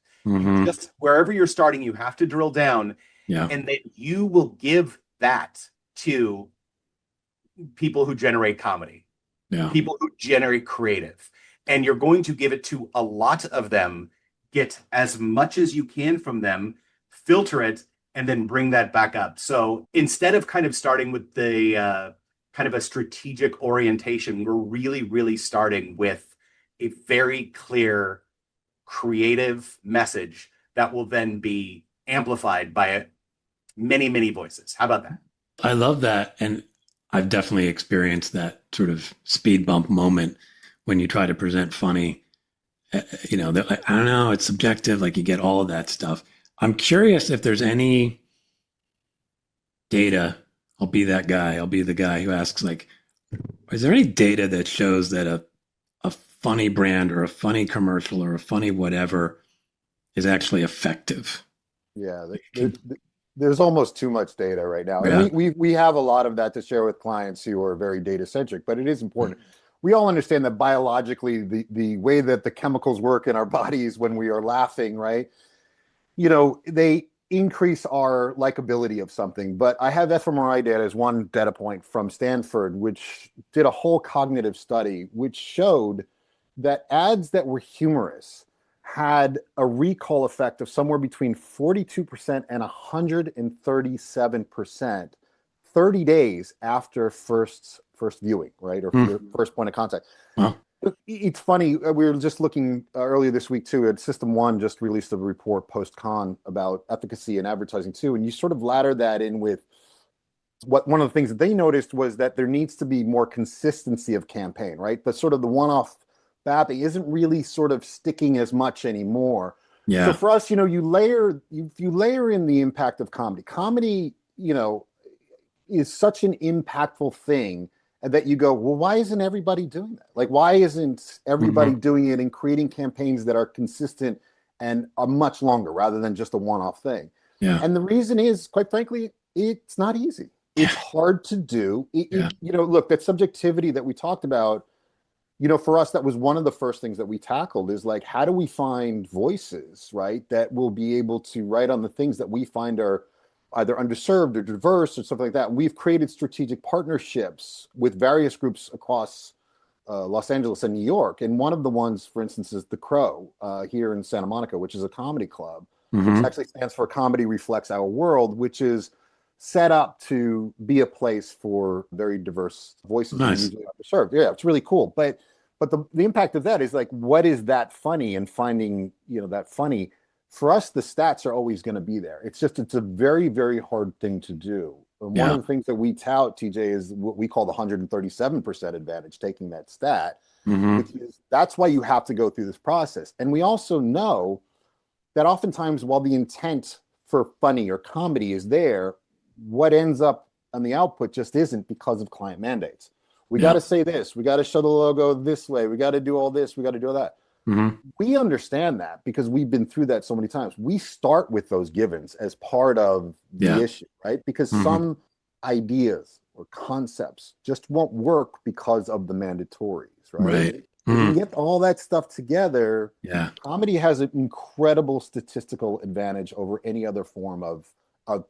Just wherever you're starting, you have to drill down. Yeah. And then you will give that to people who generate comedy, people who generate creative, and you're going to give it to a lot of them, get as much as you can from them, filter it, and then bring that back up. So instead of kind of starting with the kind of a strategic orientation, we're really, really starting with a very clear creative message that will then be amplified by many, many voices. How about that? I love that. And I've definitely experienced that sort of speed bump moment when you try to present funny. You know, I don't know, it's subjective, like you get all of that stuff. I'm curious if there's any data. I'll be that guy. I'll be the guy who asks, like, is there any data that shows that a funny brand or a funny commercial or a funny whatever is actually effective? Yeah, there's almost too much data right now. Yeah. And we have a lot of that to share with clients who are very data centric, but it is important. We all understand that biologically, the way that the chemicals work in our bodies when we are laughing, right? You know, they increase our likability of something. But I have fMRI data as one data point from Stanford, which did a whole cognitive study, which showed that ads that were humorous had a recall effect of somewhere between 42% and 137% 30 days after first viewing, right? Or your first point of contact. Wow. It's funny. We were just looking earlier this week too at System One just released a report post-con about efficacy in advertising too. And you sort of ladder that in with one of the things that they noticed was that there needs to be more consistency of campaign, right? But sort of the one-off bapping isn't really sort of sticking as much anymore. Yeah. So for us, you know, you layer in the impact of comedy. Comedy, you know, is such an impactful thing that you go, well, why isn't everybody doing that? Like, why isn't everybody doing it and creating campaigns that are consistent and are much longer rather than just a one-off thing? Yeah. And the reason is, quite frankly, it's not easy. It's hard to do. You know, look, that subjectivity that we talked about, you know, for us, that was one of the first things that we tackled is like, how do we find voices, right, that will be able to write on the things that we find are either underserved or diverse or something like that. We've created strategic partnerships with various groups across Los Angeles and New York. And one of the ones, for instance, is The Crow here in Santa Monica, which is a comedy club, which actually stands for Comedy Reflects Our World, which is set up to be a place for very diverse voices. Nice. Usually underserved. Yeah, it's really cool. But the impact of that is like, what is that funny, and finding, you know, that funny. For us, the stats are always going to be there. It's a very, very hard thing to do. And one of the things that we tout, TJ, is what we call the 137% advantage, taking that stat, which is, that's why you have to go through this process. And we also know that oftentimes while the intent for funny or comedy is there, what ends up on the output just isn't, because of client mandates. We got to say this, we got to show the logo this way, we got to do all this, we got to do all that. We understand that because we've been through that so many times. We start with those givens as part of the issue, right? Because some ideas or concepts just won't work because of the mandatories, right? If you get all that stuff together, comedy has an incredible statistical advantage over any other form of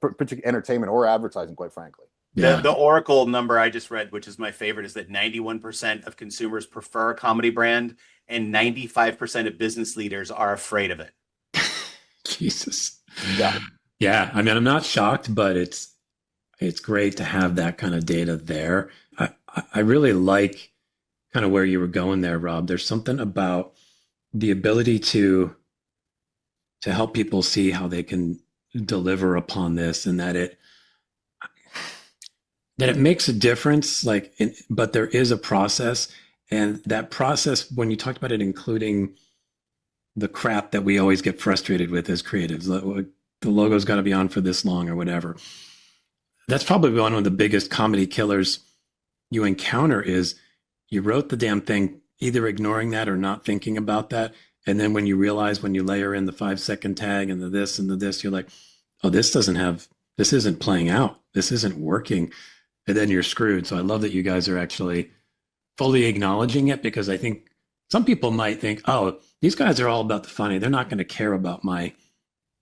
particular entertainment or advertising, quite frankly. The Oracle number I just read, which is my favorite, is that 91% of consumers prefer a comedy brand and 95% of business leaders are afraid of it. Jesus. Yeah. I mean, I'm not shocked, but it's great to have that kind of data there. I really like kind of where you were going there, Rob. There's something about the ability to help people see how they can deliver upon this, and that it makes a difference, but there is a process. And that process, when you talked about it, including the crap that we always get frustrated with as creatives, the logo's got to be on for this long or whatever. That's probably one of the biggest comedy killers you encounter, is you wrote the damn thing, either ignoring that or not thinking about that. And then when you realize, when you layer in the 5-second tag and the this and the this, you're like, oh, this isn't playing out. This isn't working. And then you're screwed. So I love that you guys are actually fully acknowledging it, because I think some people might think, oh, these guys are all about the funny. They're not going to care about my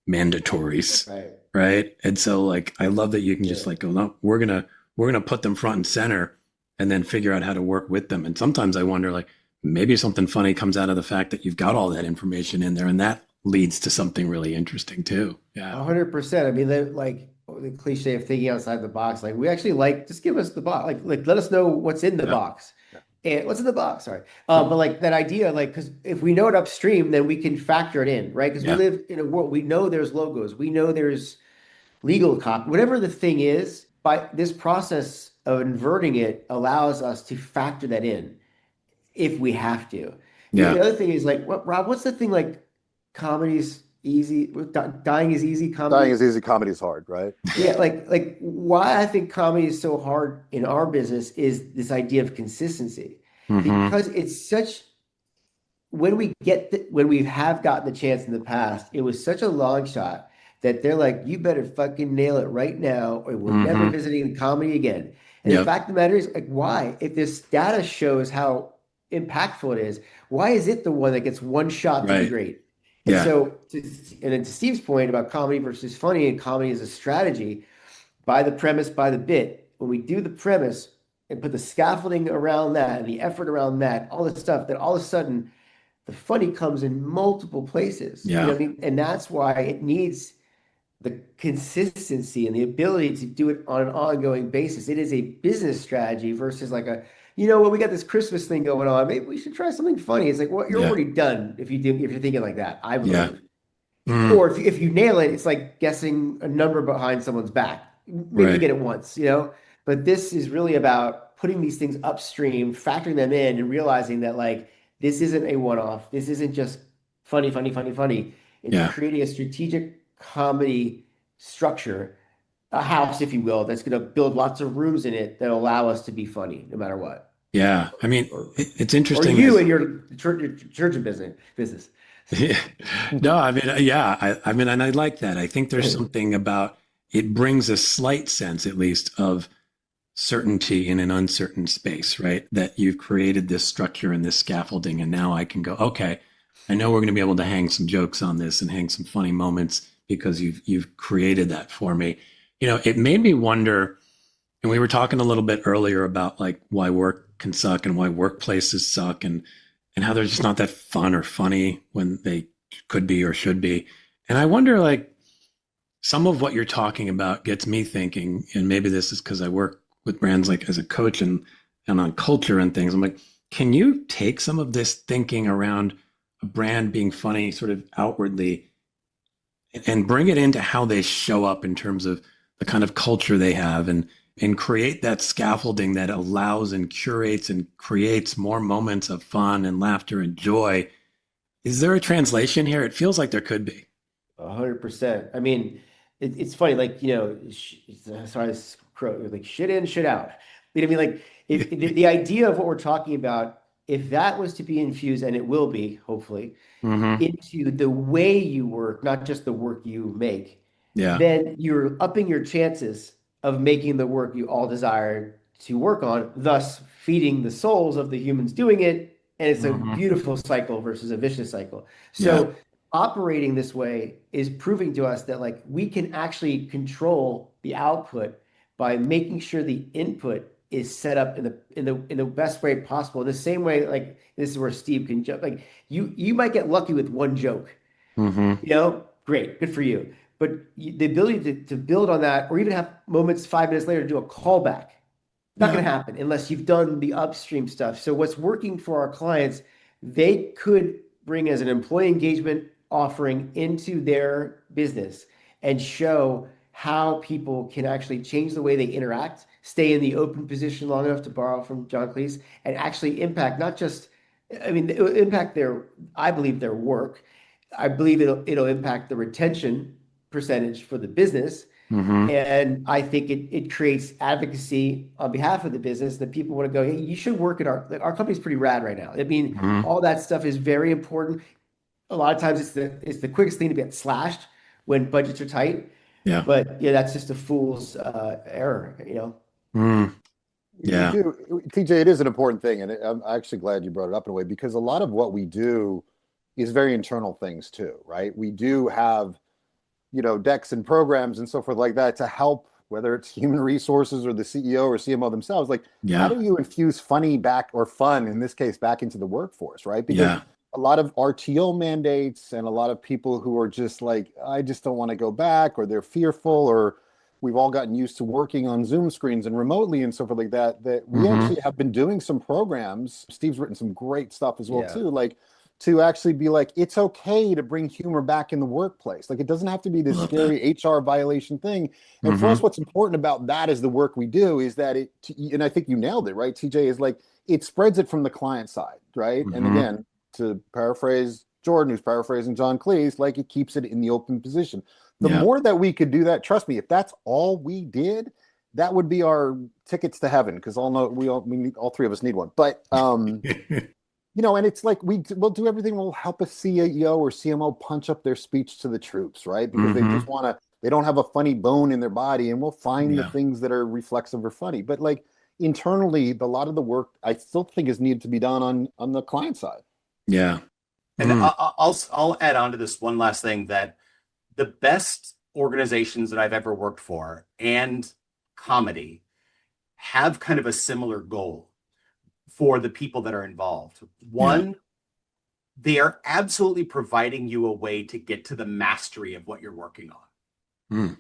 mandatories. right? And so like I love that you can just like go, no, we're gonna put them front and center and then figure out how to work with them. And sometimes I wonder like maybe something funny comes out of the fact that you've got all that information in there and that leads to something really interesting too. Yeah. 100%. I mean, like the cliche of thinking outside the box. Like we actually like just give us the box. Like let us know what's in the box. And what's in the box? Sorry. But like that idea, like because if we know it upstream, then we can factor it in, right? Because we live in a world, we know there's logos, we know there's legal copy, whatever the thing is. By this process of inverting it allows us to factor that in if we have to. Yeah. The other thing is like, Rob, what's the thing like comedy's easy, dying is easy, comedy. Dying is easy, comedy is hard, right? Yeah, like why I think comedy is so hard in our business is this idea of consistency. Because it's such when we have gotten the chance in the past, it was such a long shot that they're like, you better fucking nail it right now, or we're never visiting comedy again. And the fact of the matter is, like, why? If this data shows how impactful it is, why is it the one that gets one shot to be great? And so, and then to Steve's point about comedy versus funny, and comedy as a strategy, by the premise, by the bit, when we do the premise and put the scaffolding around that and the effort around that, all this stuff, then all of a sudden the funny comes in multiple places. You know what I mean? And that's why it needs the consistency and the ability to do it on an ongoing basis. It is a business strategy versus like we got this Christmas thing going on. Maybe we should try something funny. It's like, well, you're already done if you're thinking like that, I believe. Or if you nail it, it's like guessing a number behind someone's back. Maybe you get it once, But this is really about putting these things upstream, factoring them in, and realizing that like this isn't a one-off. This isn't just funny. It's creating a strategic comedy structure, a house, if you will, that's going to build lots of rooms in it that allow us to be funny no matter what. Yeah. I mean, it's interesting. Or you and your church and business. Yeah. No, I mean, I mean, and I like that. I think there's something about it brings a slight sense, at least, of certainty in an uncertain space, right? That you've created this structure and this scaffolding, and now I can go, okay, I know we're going to be able to hang some jokes on this and hang some funny moments because you've created that for me. It made me wonder, and we were talking a little bit earlier about like why work can suck and why workplaces suck and how they're just not that fun or funny when they could be or should be. And I wonder, like, some of what you're talking about gets me thinking, and maybe this is because I work with brands like as a coach and on culture and things. I'm like, can you take some of this thinking around a brand being funny sort of outwardly and bring it into how they show up in terms of the kind of culture they have and create that scaffolding that allows and curates and creates more moments of fun and laughter and joy? Is there a translation here? It feels like there could be. 100%. I mean, it's funny, like, sorry, like shit in, shit out. You know what I mean? Like if the idea of what we're talking about, if that was to be infused, and it will be, hopefully, into the way you work, not just the work you make, then you're upping your chances of making the work you all desire to work on, thus feeding the souls of the humans doing it. And it's a beautiful cycle versus a vicious cycle. So operating this way is proving to us that like we can actually control the output by making sure the input is set up in the best way possible. In the same way, like this is where Steve can jump. Like you might get lucky with one joke, great, good for you. But the ability to build on that, or even have moments 5 minutes later to do a callback, not going to happen unless you've done the upstream stuff. So what's working for our clients, they could bring as an employee engagement offering into their business and show how people can actually change the way they interact, stay in the open position long enough, to borrow from John Cleese, and actually impact not just, it'll impact I believe their work. I believe it'll impact the retention percentage for the business. And I think it creates advocacy on behalf of the business that people want to go, hey, you should work at our company's pretty rad right now. I mean, all that stuff is very important. A lot of times it's the quickest thing to get slashed when budgets are tight. Yeah. But that's just a fool's error, Yeah. TJ, it is an important thing. And I'm actually glad you brought it up in a way, because a lot of what we do is very internal things too, right? We do have decks and programs and so forth like that to help, whether it's human resources or the CEO or CMO themselves. Like, how do you infuse fun in this case back into the workforce, right? Because a lot of RTO mandates and a lot of people who are just like, I just don't want to go back, or they're fearful, or we've all gotten used to working on Zoom screens and remotely and so forth like that, that we actually have been doing some programs. Steve's written some great stuff as well too, like to actually be like, it's okay to bring humor back in the workplace. Like, it doesn't have to be this scary HR violation thing. And for us, what's important about that is the work we do is that and I think you nailed it, right, TJ, is like, it spreads it from the client side, right? And again, to paraphrase Jordan, who's paraphrasing John Cleese, like, it keeps it in the open position. The more that we could do that, trust me, if that's all we did, that would be our tickets to heaven, because all three of us need one. But and it's like we'll do everything. We'll help a CEO or CMO punch up their speech to the troops, right? Because they don't have a funny bone in their body, and we'll find the things that are reflexive or funny. But like internally, a lot of the work I still think is needed to be done on the client side. Yeah. And I'll add on to this one last thing, that the best organizations that I've ever worked for and comedy have kind of a similar goal for the people that are involved. One, they are absolutely providing you a way to get to the mastery of what you're working on.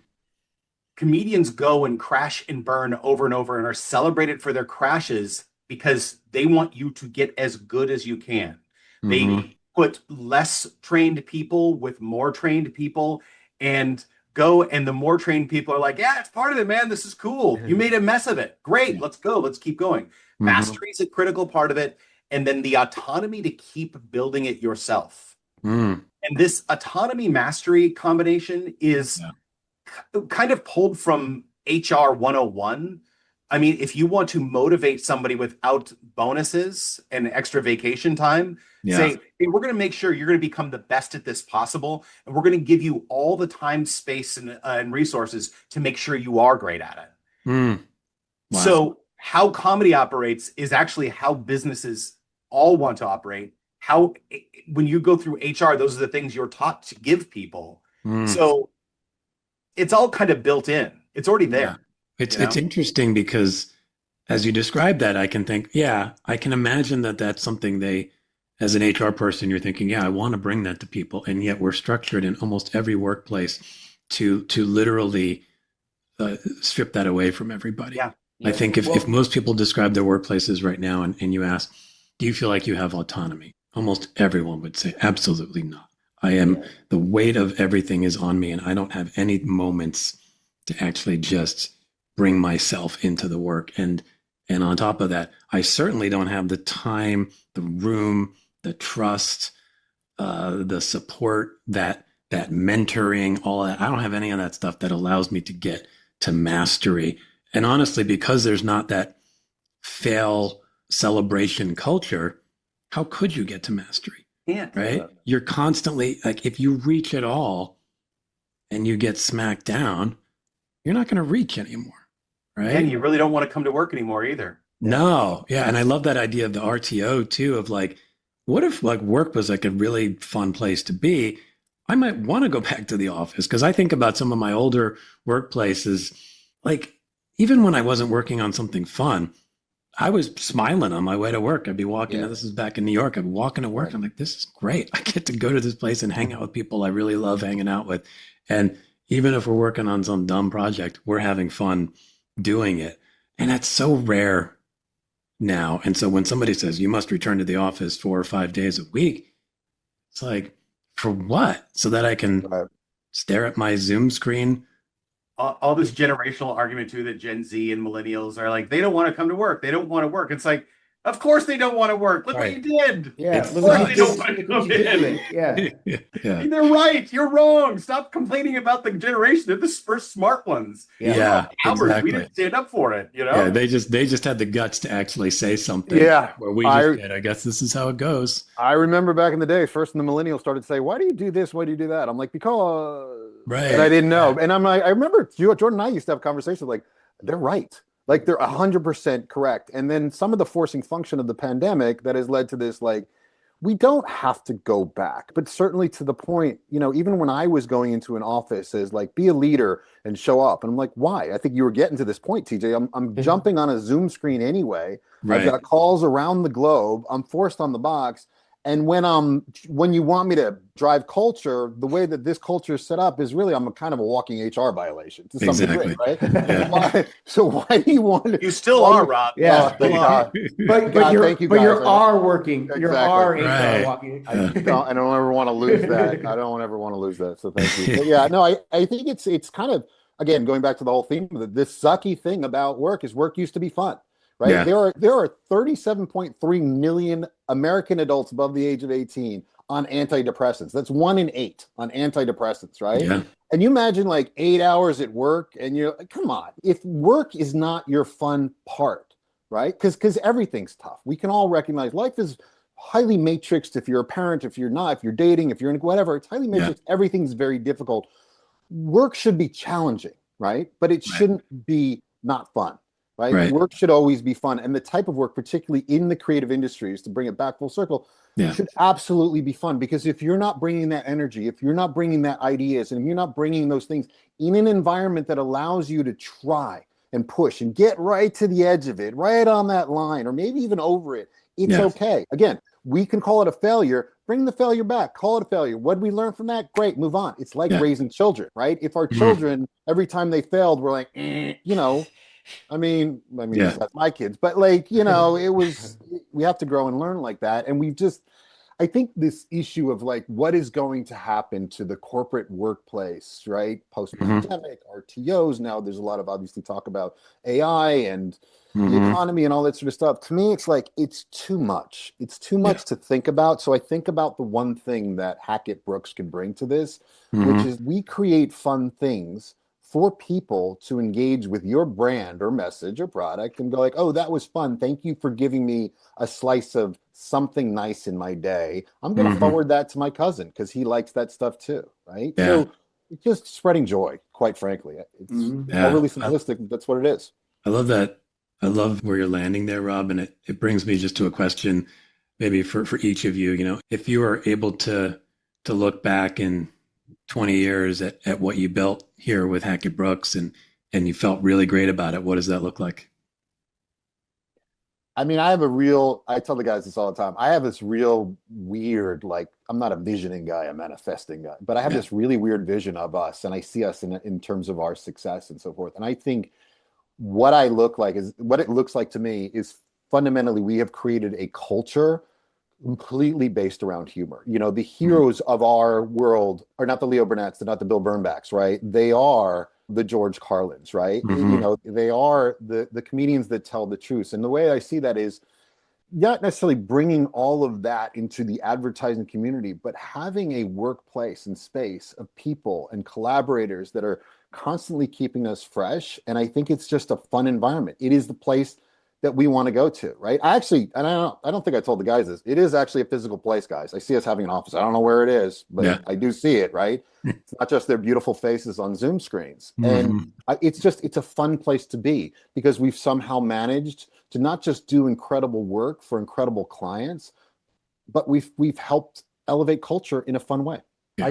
Comedians go and crash and burn over and over and are celebrated for their crashes because they want you to get as good as you can. They put less trained people with more trained people and go, and the more trained people are like, yeah, it's part of it, man. This is cool. You made a mess of it. Great. Let's go. Let's keep going. Mastery is a critical part of it. And then the autonomy to keep building it yourself. And this autonomy mastery combination is kind of pulled from HR 101. I mean, if you want to motivate somebody without bonuses and extra vacation time, say, hey, we're going to make sure you're going to become the best at this possible. And we're going to give you all the time, space, and resources to make sure you are great at it. Wow. So how comedy operates is actually how businesses all want to operate. When you go through HR, those are the things you're taught to give people. So it's all kind of built in. It's already there. It's interesting because as you describe that, I can think, I can imagine that that's something as an HR person, you're thinking, I want to bring that to people. And yet we're structured in almost every workplace to literally strip that away from everybody. I think if most people describe their workplaces right now and you ask, do you feel like you have autonomy? Almost everyone would say, absolutely not. The weight of everything is on me, and I don't have any moments to actually just bring myself into the work. And on top of that, I certainly don't have the time, the room, the trust, the support, that mentoring, all that. I don't have any of that stuff that allows me to get to mastery. And honestly, because there's not that fail celebration culture, how could you get to mastery? Right? You're constantly like, if you reach it all and you get smacked down, you're not going to reach anymore. Right. And you really don't want to come to work anymore either. No. Yeah. And I love that idea of the RTO too, of like, what if like work was like a really fun place to be? I might want to go back to the office, because I think about some of my older workplaces, like even when I wasn't working on something fun, I was smiling on my way to work. I'd be walking, this is back in New York, I'd be walking to work. Right. I'm like, this is great. I get to go to this place and hang out with people I really love hanging out with. And even if we're working on some dumb project, we're having fun doing it. And that's so rare now. And so when somebody says you must return to the office 4 or 5 days a week, it's like, for what? So that I can stare at my Zoom screen. All this generational argument too, that Gen Z and millennials are like, they don't want to come to work. They don't want to work. It's like, of course they don't want to work. Look what you did. Yeah. Of course they don't want to come in. Yeah. They're right. You're wrong. Stop complaining about the generation. They're the first smart ones. Exactly. We didn't stand up for it. Yeah, they just had the guts to actually say something. Yeah. Where we just did. I guess this is how it goes. I remember back in the day, first when the millennials started to say, why do you do this? Why do you do that? I'm like, because. Right. And I didn't know. And I'm like, I remember Jordan and I used to have conversations like, they're right. Like they're 100% correct. And then some of the forcing function of the pandemic that has led to this, like, we don't have to go back, but certainly to the point, even when I was going into an office as like, be a leader and show up. And I'm like, why? I think you were getting to this point, TJ. I'm jumping on a Zoom screen anyway. Right. I've got calls around the globe. I'm forced on the box. And when you want me to drive culture, the way that this culture is set up is really, I'm a kind of a walking HR violation to some degree, right? Yeah. So why do you want to? You still are, Rob. Yeah. Thank God. But you're working. Exactly. You're our right. HR walking. I don't ever want to lose that. I don't ever want to lose that. So thank you. But yeah, no, I think it's kind of, again, going back to the whole theme of this sucky thing about work is work used to be fun. Right. Yeah. There are 37.3 million American adults above the age of 18 on antidepressants. That's 1 in 8 on antidepressants, right? Yeah. And you imagine like 8 hours at work and you're like, come on, if work is not your fun part, right? Because everything's tough. We can all recognize life is highly matrixed. If you're a parent, if you're not, if you're dating, if you're in whatever, it's highly matrixed. Yeah. Everything's very difficult. Work should be challenging, right? But it shouldn't be not fun. Right? Work should always be fun. And the type of work, particularly in the creative industries, to bring it back full circle, should absolutely be fun. Because if you're not bringing that energy, if you're not bringing that ideas, and if you're not bringing those things in an environment that allows you to try and push and get right to the edge of it, right on that line, or maybe even over it, it's okay. Again, we can call it a failure. Bring the failure back. Call it a failure. What did we learn from that? Great, move on. It's like raising children, right? If our children, every time they failed, we're like, I mean, that's my kids, but like, we have to grow and learn like that. And I think this issue of like, what is going to happen to the corporate workplace, right? Post-pandemic, RTOs. Now there's a lot of obviously talk about AI and the economy and all that sort of stuff. To me, it's like, it's too much. It's too much to think about. So I think about the one thing that Hackett Brooks can bring to this, which is we create fun things for people to engage with your brand or message or product and go like, oh, that was fun. Thank you for giving me a slice of something nice in my day. I'm going to forward that to my cousin because he likes that stuff too, right? Yeah. So it's just spreading joy, quite frankly. It's all really simplistic, but that's what it is. I love that. I love where you're landing there, Rob. And it brings me just to a question maybe for each of you. If you are able to look back in 20 years at what you built here with Hackett Brooks and you felt really great about it, what does that look like? I mean, I tell the guys this all the time. I have this real weird, like, I'm not a visioning guy, a manifesting guy, but I have this really weird vision of us, and I see us in terms of our success and so forth. And I think what it looks like to me is fundamentally we have created a culture completely based around humor. The heroes of our world are not the Leo Burnett's, they're not the Bill Burnbacks, right? They are the George Carlins, right? They are the comedians that tell the truth. And the way I see that is not necessarily bringing all of that into the advertising community, but having a workplace and space of people and collaborators that are constantly keeping us fresh. And I think it's just a fun environment. It is the place that we want to go to, right? I don't think I told the guys this. It is actually a physical place, guys. I see us having an office. I don't know where it is, but I do see it, right? It's not just their beautiful faces on Zoom screens. And it's a fun place to be because we've somehow managed to not just do incredible work for incredible clients, but we've helped elevate culture in a fun way. I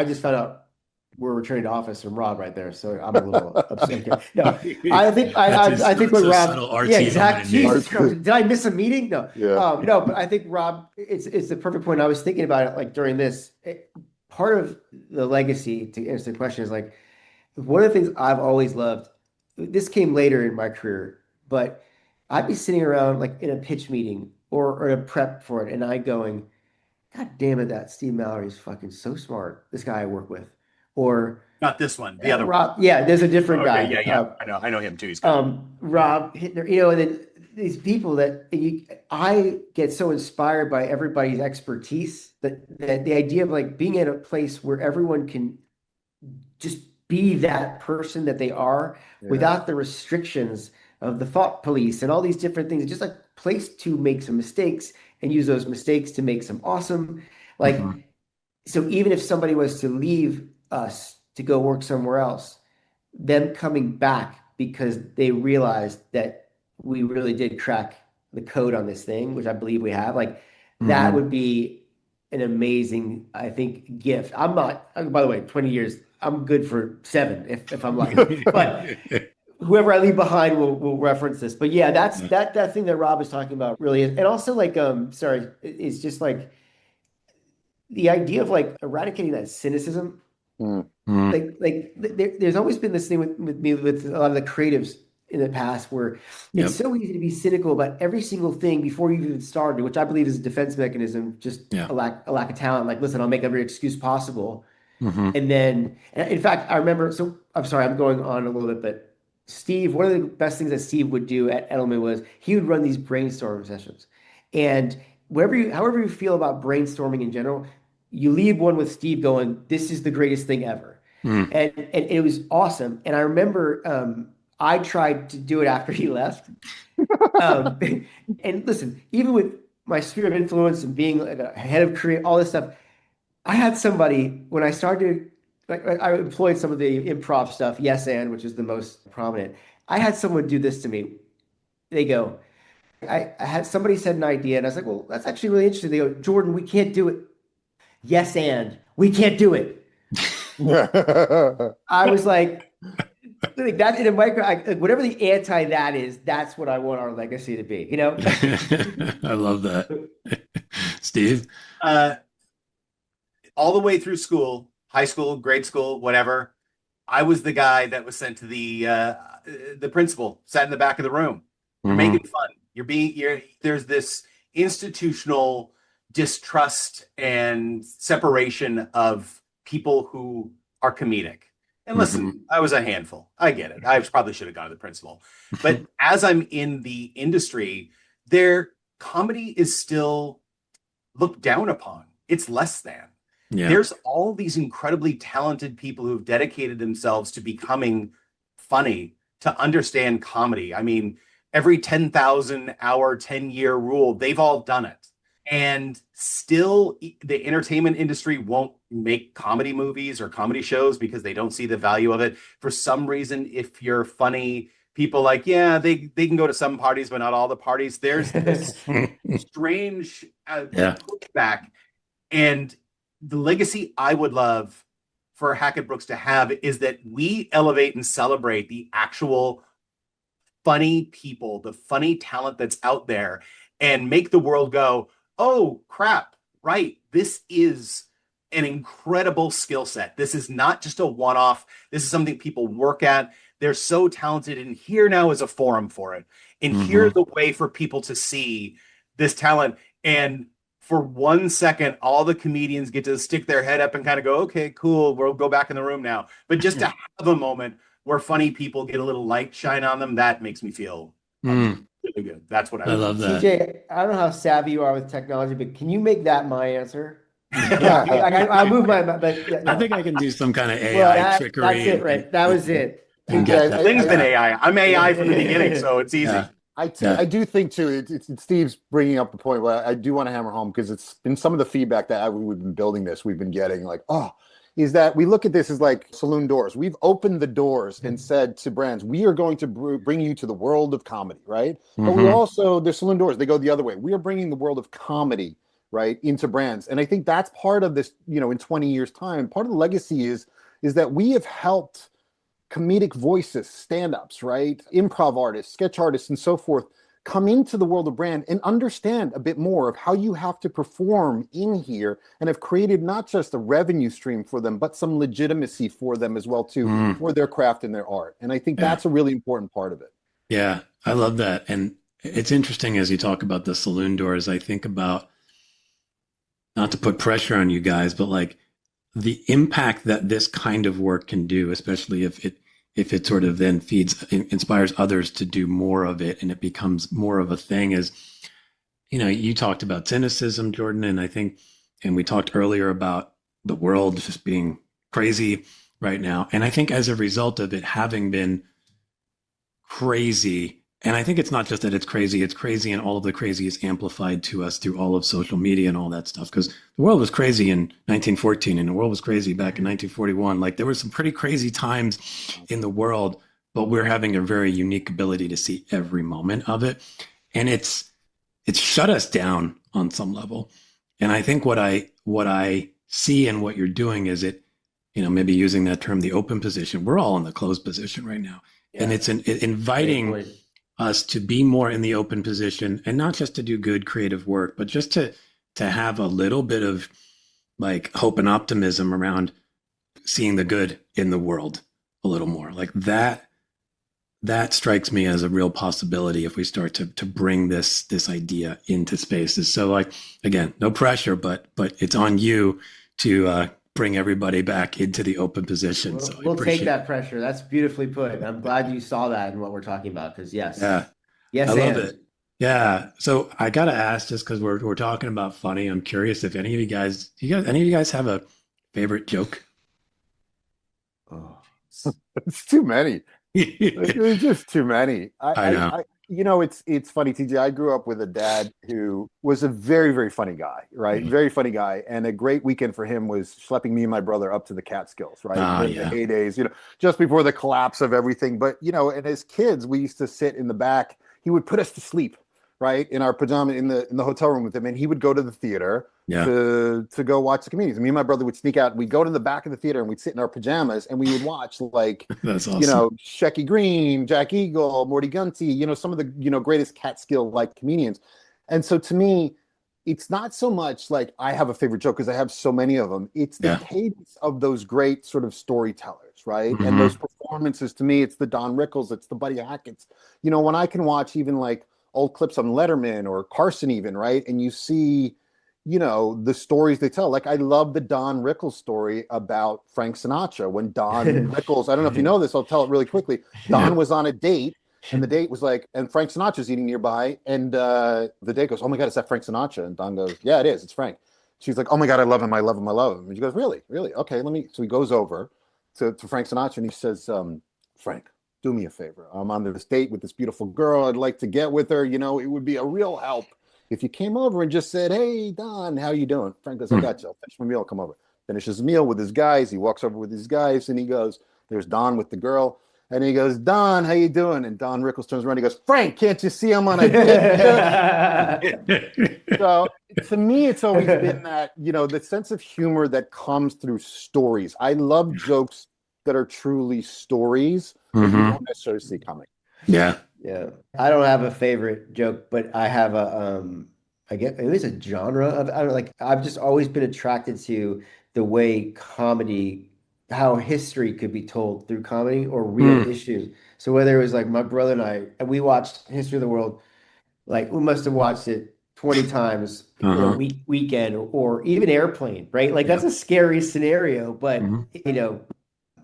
just found out we're returning to office from Rob right there, so I'm a little upset here. No, I think what Rob, exactly. Did I miss a meeting? No, no, but I think Rob, it's the perfect point. I was thinking about it like during this. Part of the legacy, to answer the question, is like one of the things I've always loved. This came later in my career, but I'd be sitting around like in a pitch meeting or in a prep for it, and I going, God damn it, that Steve Mallory is fucking so smart. This guy I work with. Or not this one, the other Rob, one. Yeah, there's a different guy. Yeah. I know him too. He's Robb Hittner, and then these people that I get so inspired by everybody's expertise that the idea of like being at a place where everyone can just be that person that they are without the restrictions of the thought police and all these different things. It's just like a place to make some mistakes and use those mistakes to make some awesome. Like, so even if somebody was to leave us to go work somewhere else, them coming back because they realized that we really did crack the code on this thing, which I believe we have, like that would be an amazing, I think, gift. I'm not, by the way, 20 years, I'm good for 7 if I'm lucky. But whoever I leave behind will reference this. But yeah, that's that thing that Rob is talking about really is. And also like sorry, is just like the idea of like eradicating that cynicism. There's always been this thing with me with a lot of the creatives in the past where it's so easy to be cynical about every single thing before you even started, which I believe is a defense mechanism, just a lack of talent. Like, listen, I'll make every excuse possible. And then, in fact, I remember, so I'm sorry, I'm going on a little bit, but Steve, one of the best things that Steve would do at Edelman was he would run these brainstorming sessions. And however you feel about brainstorming in general, you leave one with Steve going, this is the greatest thing ever. And it was awesome. And I remember I tried to do it after he left. And listen, even with my sphere of influence and being like a head of creative, all this stuff, I had somebody when I started, like I employed some of the improv stuff, yes and, which is the most prominent. I had someone do this to me. They go, I had somebody said an idea, and I was like, well, that's actually really interesting. They go, Jordan, we can't do it. Yes and, we can't do it. I was like that in a micro, whatever the anti that is, that's what I want our legacy to be. You know. I love that, Steve. All the way through school, high school, grade school, whatever, I was the guy that was sent to the principal, sat in the back of the room. You're making fun. There's this institutional distrust and separation of people who are comedic. And listen, I was a handful. I get it. I probably should have gone to the principal. But as I'm in the industry, their comedy is still looked down upon. It's less than. Yeah. There's all these incredibly talented people who've dedicated themselves to becoming funny, to understand comedy. I mean, every 10,000 hour, 10-year rule, they've all done it. And still, the entertainment industry won't make comedy movies or comedy shows because they don't see the value of it. For some reason, if you're funny, people like, yeah, they can go to some parties, but not all the parties. There's this strange pushback. And the legacy I would love for Hackett Brooks to have is that we elevate and celebrate the actual funny people, the funny talent that's out there, and make the world go, oh, crap, right. This is an incredible skill set. This is not just a one-off. This is something people work at. They're so talented, and here now is a forum for it. And here's the way for people to see this talent. And for 1 second, all the comedians get to stick their head up and kind of go, okay, cool, we'll go back in the room now. But just to have a moment where funny people get a little light shine on them, that makes me feel really good. That's what I love that. TJ, I don't know how savvy you are with technology, but can you make that my answer? I'll move my. But no. I think I can do some kind of AI trickery. That's it, right? That was it. Everything's been AI. I'm AI from the beginning, so it's easy. Yeah. I do think too. It's Steve's bringing up the point where I do want to hammer home, because it's been some of the feedback that we've been building this. We've been getting like, is that we look at this as like saloon doors. We've opened the doors and said to brands, we are going to bring you to the world of comedy, right? But we also, there's saloon doors, they go the other way. We are bringing the world of comedy, right, into brands. And I think that's part of this, in 20 years time, part of the legacy is that we have helped comedic voices, stand-ups, right, improv artists, sketch artists, and so forth, come into the world of brand and understand a bit more of how you have to perform in here, and have created not just a revenue stream for them, but some legitimacy for them as well too, for their craft and their art. And I think that's a really important part of it. Yeah, I love that. And it's interesting as you talk about the saloon doors, I think about, not to put pressure on you guys, but like the impact that this kind of work can do, especially if it sort of then inspires others to do more of it, and it becomes more of a thing. Is, you talked about cynicism, Jordan, and we talked earlier about the world just being crazy right now. And I think as a result of it having been crazy, and I think it's not just that it's crazy, and all of the crazy is amplified to us through all of social media and all that stuff. Because the world was crazy in 1914, and the world was crazy back in 1941. Like, there were some pretty crazy times in the world, but we're having a very unique ability to see every moment of it. And it's shut us down on some level. And I think what I see and what you're doing is it, maybe using that term, the open position. We're all in the closed position right now. Yeah. And it's inviting us to be more in the open position, and not just to do good creative work, but just to have a little bit of like hope and optimism around seeing the good in the world a little more. Like that strikes me as a real possibility if we start to bring this idea into spaces. So like, again, no pressure, but it's on you to bring everybody back into the open position. We'll take that pressure. That's beautifully put. I'm glad you saw that in what we're talking about, because yes. Yeah. Yes, I love it. Yeah. So I got to ask, just because we're talking about funny, I'm curious if any of you guys have a favorite joke? Oh, it's too many. There's just too many. I know. It's funny, TJ. I grew up with a dad who was a very, very funny guy, right? Very funny guy. And a great weekend for him was schlepping me and my brother up to the Catskills, right? In the heydays, just before the collapse of everything. But, and as kids, we used to sit in the back. He would put us to sleep, right, in our pajama in the hotel room with him, and he would go to the theater to go watch the comedians. And me and my brother would sneak out. We'd go to the back of the theater and we'd sit in our pajamas and we would watch like that's awesome. Shecky Green, Jack Eagle, Morty Gunty, some of the greatest Catskill like comedians. And so to me, it's not so much like I have a favorite joke because I have so many of them. It's the cadence of those great sort of storytellers, right? Mm-hmm. And those performances. To me, it's the Don Rickles, it's the Buddy Hackett's. When I can watch even like old clips on Letterman or Carson even, right? And you see, the stories they tell. Like I love the Don Rickles story about Frank Sinatra. When Don Rickles, I don't know if you know this, I'll tell it really quickly. Don was on a date, and the date was like, and Frank Sinatra's eating nearby, and the date goes, "Oh my God, is that Frank Sinatra?" And Don goes, "Yeah, it is. It's Frank." She's like, "Oh my God, I love him. I love him. I love him." And she goes, "Really? Really? Okay, let me." So he goes over to Frank Sinatra and he says, "Frank, do me a favor. I'm on this date with this beautiful girl. I'd like to get with her. It would be a real help if you came over and just said, 'Hey, Don, how you doing?'" Frank goes, "I got you. I'll finish my meal. I'll come over." Finishes the meal with his guys. He walks over with his guys and he goes, there's Don with the girl. And he goes, "Don, how you doing?" And Don Rickles turns around. He goes, "Frank, can't you see I'm on a date?" So to me, it's always been that, the sense of humor that comes through stories. I love jokes that are truly stories. You don't necessarily see coming. Yeah. I don't have a favorite joke, but I have I guess it is a genre of, I don't know, like I've just always been attracted to the way comedy, how history could be told through comedy or real issues. So whether it was like my brother and we watched History of the World, like we must have watched it 20 times in a weekend, or even Airplane, right? Like that's a scary scenario, but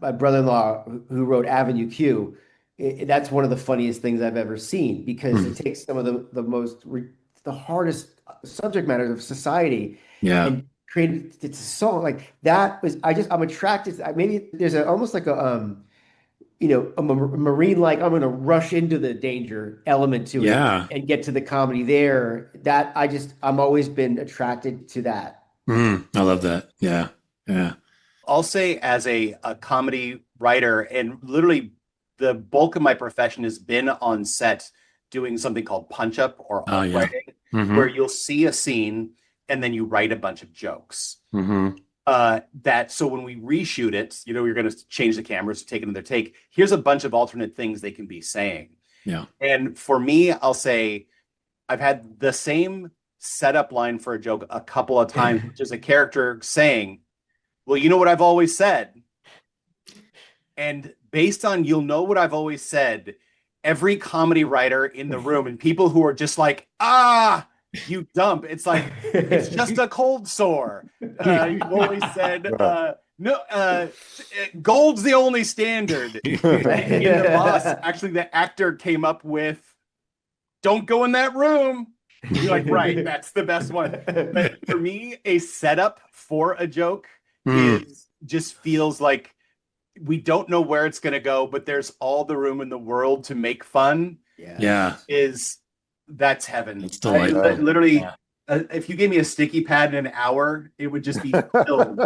my brother-in-law who wrote Avenue Q, that's one of the funniest things I've ever seen, because it takes some of the hardest subject matters of society and created it's a song like that. I'm attracted to, maybe there's almost like a marine, like I'm going to rush into the danger element to it and get to the comedy there. That I'm always been attracted to that. I love that. Yeah. I'll say, as a comedy writer, and literally the bulk of my profession has been on set doing something called punch up or writing, where you'll see a scene and then you write a bunch of jokes. So when we reshoot it, you're going to change the cameras, take another take. Here's a bunch of alternate things they can be saying. Yeah. And for me, I'll say I've had the same setup line for a joke a couple of times, which is a character saying, "Well, you know what I've always said." And based on "you'll know what I've always said," every comedy writer in the room and people who are just like, you dump. It's like, it's just a cold sore. You've always said, no, gold's the only standard. In The Boss, actually, the actor came up with, "Don't go in that room." You're like, right, that's the best one. But for me, a setup for a joke just feels like we don't know where it's going to go, but there's all the room in the world to make fun. That's heaven. It's delightful. Literally, if you gave me a sticky pad in an hour, it would just be filled.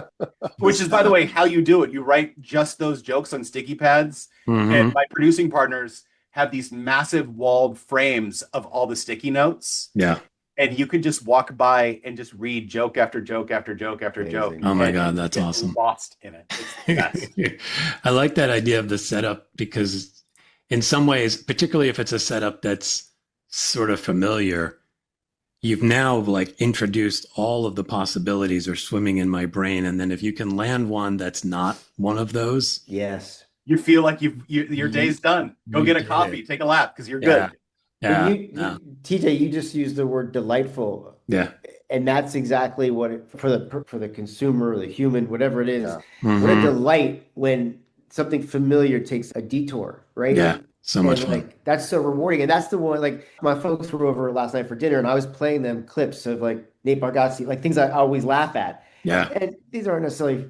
Which is, by the way, how you do it. You write just those jokes on sticky pads, and my producing partners have these massive walled frames of all the sticky notes. Yeah. and you could just walk by and just read joke after joke after joke after joke. Oh my God, that's awesome. Lost in it. It's the best. I like that idea of the setup because in some ways, particularly if it's a setup that's sort of familiar, you've now like introduced all of the possibilities are swimming in my brain. And then if you can land one that's not one of those. Yes. You feel like your day's done. Go get a coffee, take a lap because you're good. Yeah. TJ, you just used the word delightful. Yeah. And that's exactly what for the consumer, the human, whatever it is. Yeah. Mm-hmm. What a delight when something familiar takes a detour, right? Yeah. So much fun. Like that's so rewarding. And that's the one, like my folks were over last night for dinner and I was playing them clips of like Nate Bargatze, like things I always laugh at. Yeah. And these aren't necessarily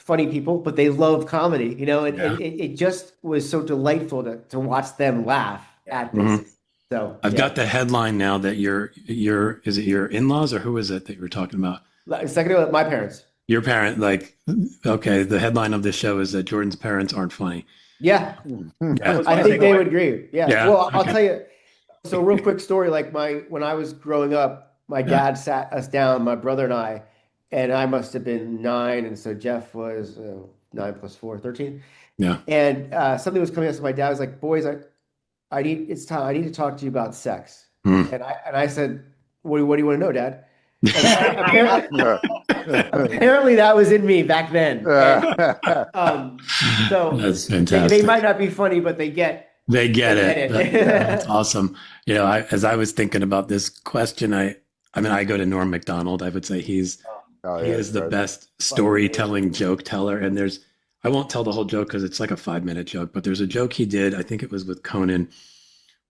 funny people, but they love comedy, you know, and it just was so delightful to watch them laugh at this. Mm-hmm. So I've got the headline now that is it your in-laws or who is it that you were talking about? Second, my parents. Your parent, like, okay, the headline of this show is that Jordan's parents aren't funny. Yeah. Yeah. I think they would agree. Yeah. Well, okay. I'll tell you. So real quick story, like when I was growing up, my dad sat us down, my brother and I must have been 9. And so Jeff was 9 + 4, 13. Yeah. And something was coming up. So my dad was like, boys, it's time. I need to talk to you about sex. Mm. And I said, what do you want to know, Dad? Apparently that was in me back then. And, so that's fantastic. They might not be funny, but they get it. That's awesome. You know, as I was thinking about this question, I go to Norm Macdonald. I would say he is the best storytelling joke teller. And I won't tell the whole joke because it's like a 5-minute joke, but there's a joke he did, I think it was with Conan,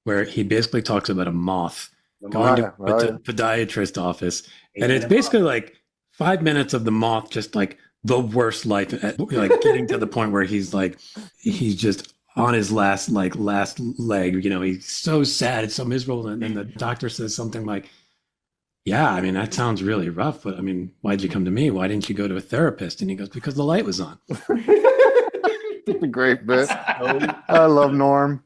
where he basically talks about a moth going to the podiatrist office. And it's basically like 5 minutes of the moth, just like the worst life, like getting to the point where he's just on his last leg, you know, he's so sad, it's so miserable. And then the doctor says something like, yeah, I mean, that sounds really rough, but I mean, why'd you come to me? Why didn't you go to a therapist? And he goes, because the light was on. It's a great bit. I love Norm.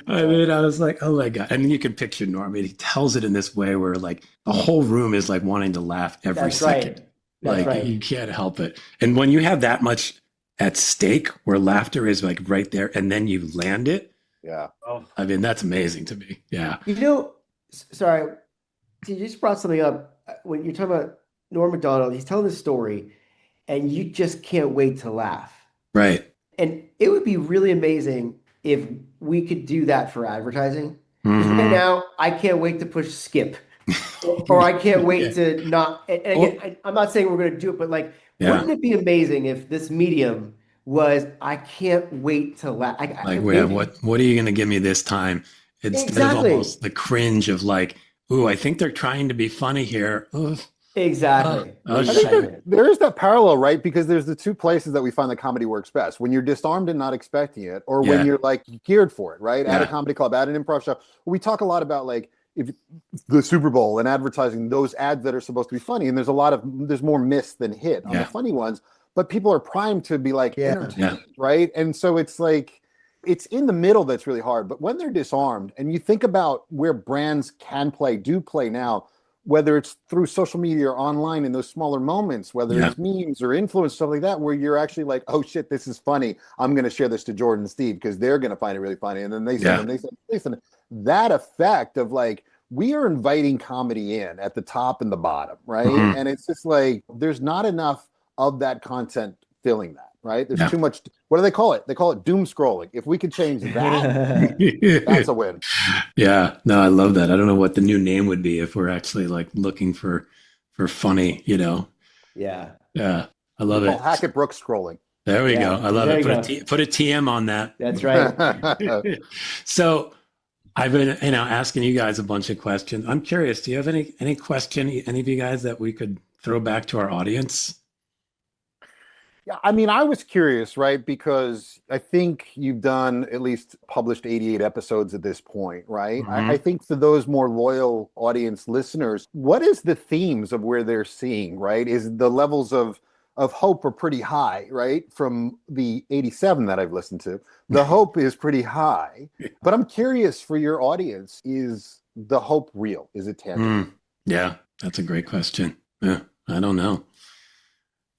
I mean, I was like, oh my God. And you can picture Norm. I mean, he tells it in this way where like the whole room is like wanting to laugh every second. That's right. You can't help it. And when you have that much at stake where laughter is like right there and then you land it. Yeah. Oh. I mean, that's amazing to me. Yeah. You know, sorry, you just brought something up when you're talking about Norm Macdonald. He's telling this story and you just can't wait to laugh. Right. And it would be really amazing if we could do that for advertising. Mm-hmm. Right now, I can't wait to push skip. Or I can't wait to not. And again, I'm not saying we're going to do it, but like, wouldn't it be amazing if this medium was, I can't wait to laugh. What are you going to give me this time? Instead of almost the cringe of like, ooh, I think they're trying to be funny here. Ooh. Exactly. I think there is that parallel, right? Because there's the two places that we find that comedy works best: when you're disarmed and not expecting it, or when you're like geared for it, right? At a comedy club, at an improv show. We talk a lot about like if the Super Bowl and advertising those ads that are supposed to be funny, and there's more miss than hit on the funny ones, but people are primed to be like entertained, right? And so it's like it's in the middle that's really hard. But when they're disarmed, and you think about where brands do play now. Whether it's through social media or online in those smaller moments, whether it's memes or influence, stuff like that, where you're actually like, oh shit, this is funny. I'm going to share this to Jordan and Steve because they're going to find it really funny. And then they say, that effect of like, we are inviting comedy in at the top and the bottom, right? Mm-hmm. And it's just like, there's not enough of that content filling that, right? There's too much. What do they call it? They call it doom scrolling. If we could change that, that's a win. Yeah, no, I love that. I don't know what the new name would be if we're actually like looking for funny, you know? Yeah. Yeah, I love it. Hackett Brooks scrolling. There we go. I love it. Put a TM on that. That's right. So I've been, asking you guys a bunch of questions. I'm curious, do you have any question, any of you guys that we could throw back to our audience? Yeah, I mean, I was curious, right? Because I think you've done at least published 88 episodes at this point, right? Mm-hmm. I think for those more loyal audience listeners, what is the themes of where they're seeing, right? Is the levels of hope are pretty high, right? From the 87 that I've listened to, the hope is pretty high. But I'm curious for your audience, is the hope real? Is it tangible? Yeah, that's a great question. Yeah, I don't know.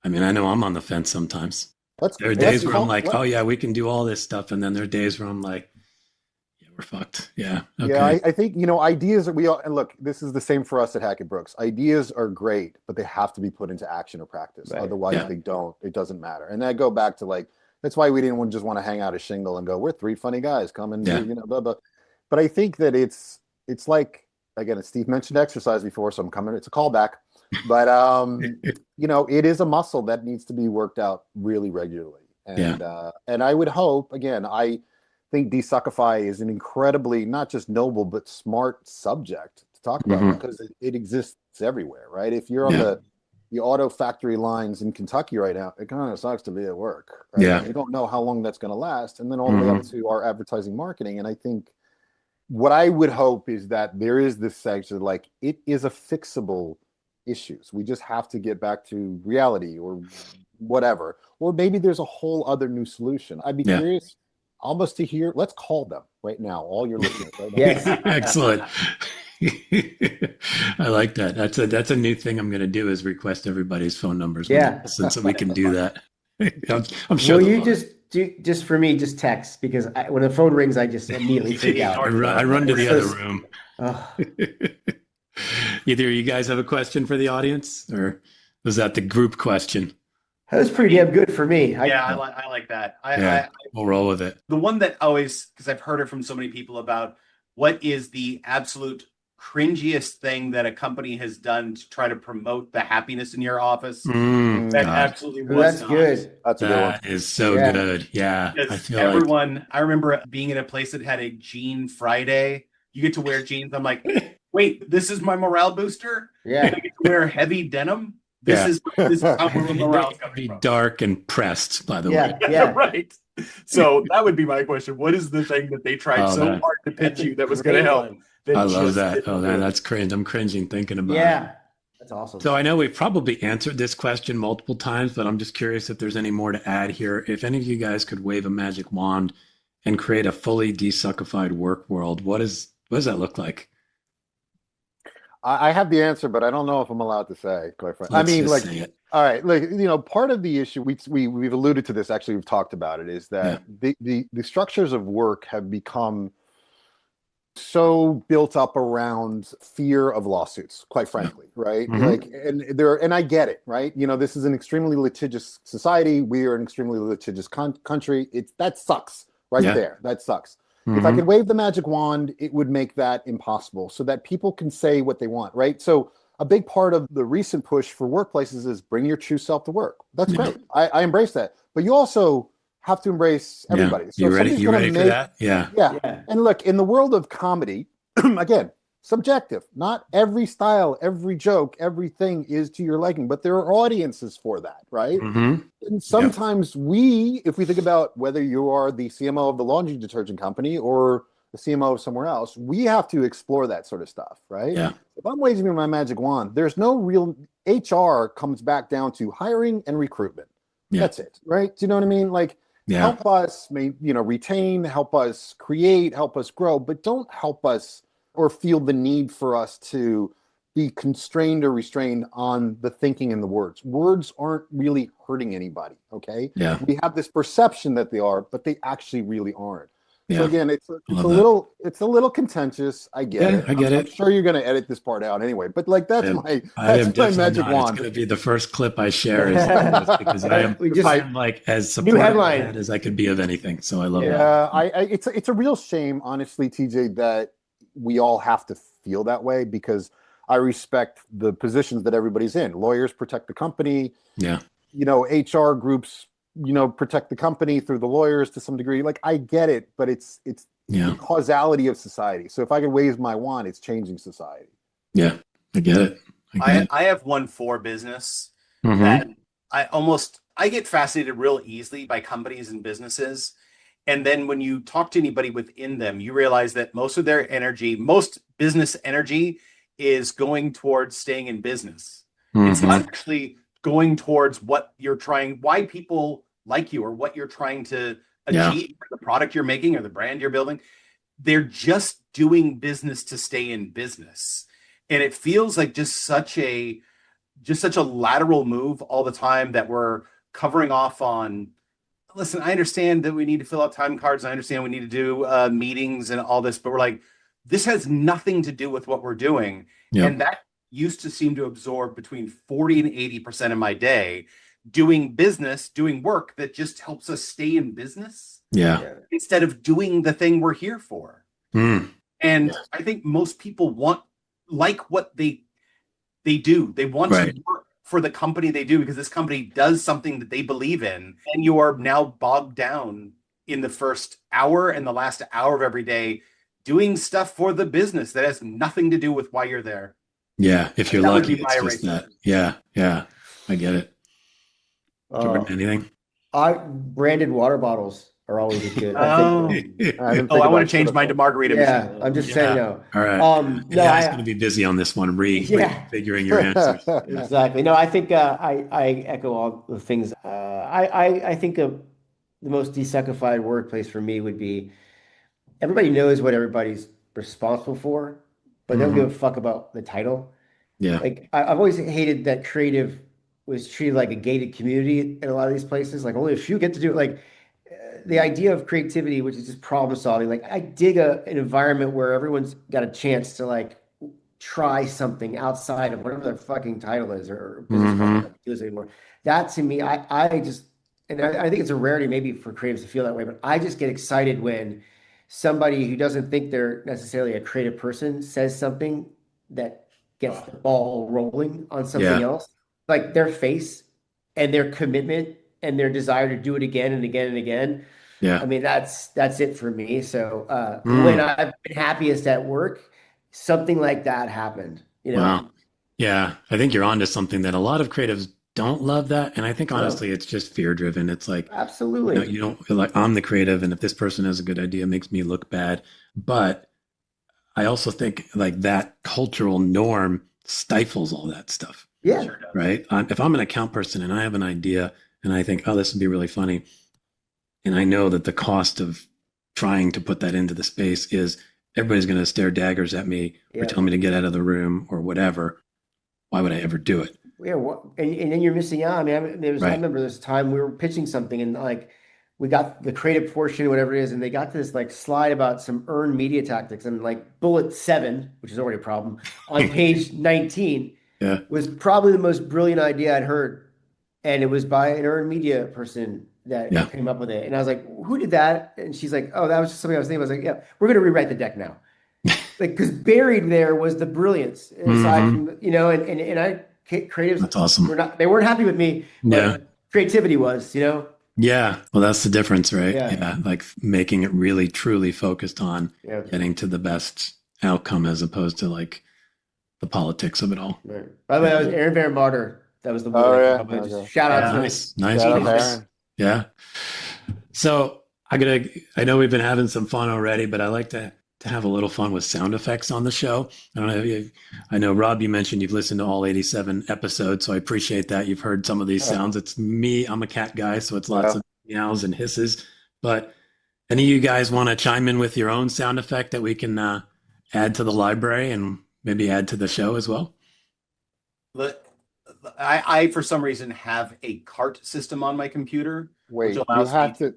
I mean, I know I'm on the fence sometimes. There are days where I'm like, oh yeah, we can do all this stuff. And then there are days where I'm like, yeah, we're fucked. Yeah. Okay. Yeah, I think, ideas that and look, this is the same for us at Hackett Brooks. Ideas are great, but they have to be put into action or practice. Right. Otherwise, they don't. It doesn't matter. And I go back to that's why we didn't just want to hang out a shingle and go, we're three funny guys, come and do, blah, blah. But I think that it's like, again, Steve mentioned exercise before, so it's a callback. But, it is a muscle that needs to be worked out really regularly. And I would hope, again, I think desuckify is an incredibly, not just noble, but smart subject to talk about because it exists everywhere, right? If you're on the auto factory lines in Kentucky right now, it kind of sucks to be at work. Right? Yeah. You don't know how long that's going to last. And then all the way up to our advertising marketing. And I think what I would hope is that there is this section, it is a fixable issues. We just have to get back to reality or whatever. Or maybe there's a whole other new solution. I'd be curious almost to hear, let's call them right now, all your listeners. Right now. Yes. Excellent. I like that. That's a new thing I'm going to do is request everybody's phone numbers. So we can do that. I'm sure. Well, you just for me, just text because when the phone rings, I just immediately freak out. I run to the other room. Either you guys have a question for the audience, or was that the group question? That was pretty damn good for me. I like that. We'll roll with it. The one that always, because I've heard it from so many people about what is the absolute cringiest thing that a company has done to try to promote the happiness in your office. Absolutely was That's not. Good. That's a good one. That is so good. Yeah. I remember being in a place that had a Jean Friday. You get to wear jeans. I'm like, wait, this is my morale booster? Yeah. I get to wear heavy denim? This is how the morale coming from. Dark and pressed, by the way. Yeah. Right. So that would be my question. What is the thing that they tried so hard to pitch you that was going to help? I love that. Oh, man, that's cringe. I'm cringing thinking about it. Yeah. That's awesome. So I know we've probably answered this question multiple times, but I'm just curious if there's any more to add here. If any of you guys could wave a magic wand and create a fully desuckified work world, what does that look like? I have the answer, but I don't know if I'm allowed to say, quite frankly. All right, part of the issue, we've alluded to this, actually, we've talked about it, is that the structures of work have become so built up around fear of lawsuits, quite frankly, right? And I get it, right? This is an extremely litigious society. We are an extremely litigious country. That sucks there. That sucks. If I could wave the magic wand, it would make that impossible so that people can say what they want, right? So a big part of the recent push for workplaces is bring your true self to work. That's great. I embrace that. But you also have to embrace everybody. So you ready for that? Yeah. And look, in the world of comedy, again, subjective. Not every style, every joke, everything is to your liking, but there are audiences for that, right? And sometimes if we think about whether you are the CMO of the laundry detergent company or the CMO of somewhere else, we have to explore that sort of stuff, right? Yeah. If I'm waving my magic wand, there's no real HR comes back down to hiring and recruitment. That's it, right? Do you know what I mean? Help us, retain, help us create, help us grow, but don't help us or feel the need for us to be constrained or restrained on the thinking and the words. Words aren't really hurting anybody, okay? Yeah. We have this perception that they are, but they actually really aren't. Yeah. So again, it's a little contentious. I get it. I get it. I'm sure you're going to edit this part out anyway, but that's my magic wand. It's going to be the first clip I share because I'm as supportive as I could be of anything. So I love that. Yeah, it's a real shame, honestly, TJ, that we all have to feel that way because I respect the positions that everybody's in. Lawyers protect the company. Yeah. HR groups, protect the company through the lawyers to some degree. I get it, but it's the causality of society. So if I could wave my wand, it's changing society. Yeah, I get it. I have one for business that I get fascinated real easily by companies and businesses. And then when you talk to anybody within them, you realize that most business energy is going towards staying in business. It's not actually going towards why people like you or what you're trying to achieve, or the product you're making or the brand you're building. They're just doing business to stay in business. And it feels like just such a lateral move all the time that we're covering off on. Listen, I understand that we need to fill out time cards. I understand we need to do meetings and all this, but we're like, this has nothing to do with what we're doing. Yeah. And that used to seem to absorb between 40 and 80% of my day doing business, doing work that just helps us stay in business. Yeah. Instead of doing the thing we're here for. Mm. And I think most people like what they do. They want to work for the company they do because this company does something that they believe in. And you are now bogged down in the first hour and the last hour of every day doing stuff for the business that has nothing to do with why you're there. Yeah. If you're lucky, it's just that. Yeah. Yeah. I get it. Jordan, anything? Branded water bottles are always good. I want to change mine to margarita. Yeah, I'm just saying no. All right. No, I'm going to be busy on this one, figuring your answers. Exactly. No, I think I echo all the things. I think the most desacralified workplace for me would be everybody knows what everybody's responsible for, but they don't give a fuck about the title. Yeah. Like I've always hated that creative was treated like a gated community in a lot of these places. Like only a few get to do it. Like the idea of creativity, which is just problem solving. Like I dig an environment where everyone's got a chance to like try something outside of whatever their fucking title is or business do anymore. That to me, I just, and I think it's a rarity maybe for creatives to feel that way, but I just get excited when somebody who doesn't think they're necessarily a creative person says something that gets the ball rolling on something else. Like their face and their commitment and their desire to do it again and again and again. Yeah. I mean, that's it for me. So when I've been happiest at work, something like that happened, you know? Wow. Yeah. I think you're onto something that a lot of creatives don't love that. And I think honestly, it's just fear driven. It's like, absolutely. You don't feel like I'm the creative. And if this person has a good idea, it makes me look bad. But I also think like that cultural norm stifles all that stuff. Yeah. Sure does. Right. If I'm an account person and I have an idea and I think, oh, this would be really funny. And I know that the cost of trying to put that into the space is everybody's going to stare daggers at me or tell me to get out of the room or whatever. Why would I ever do it? Yeah. And then you're missing out. I mean, I remember this time we were pitching something and like we got the creative portion, whatever it is, and they got this like slide about some earned media tactics and like bullet 7, which is already a problem, on page 19 was probably the most brilliant idea I'd heard. And it was by an earned media person that came up with it. And I was like, who did that? And she's like, oh, that was just something I was thinking. I was like, yeah, we're going to rewrite the deck now. Like, because buried there was the brilliance aside from, you know, and I, creatives, that's awesome. They weren't happy with me, but creativity was, you know? Yeah. Well, that's the difference, right? Yeah. Like making it really, truly focused on getting to the best outcome as opposed to like the politics of it all. Right. By the way, that was Aaron Van Marder. That was the movie. Shout out to nice. Yeah. So I know we've been having some fun already, but I like to have a little fun with sound effects on the show. I don't know. I know, Rob, you mentioned you've listened to all 87 episodes, so I appreciate that. You've heard some of these sounds. It's me. I'm a cat guy, so it's lots of meows and hisses. But any of you guys want to chime in with your own sound effect that we can add to the library and maybe add to the show as well? I for some reason have a cart system on my computer. Wait, you have to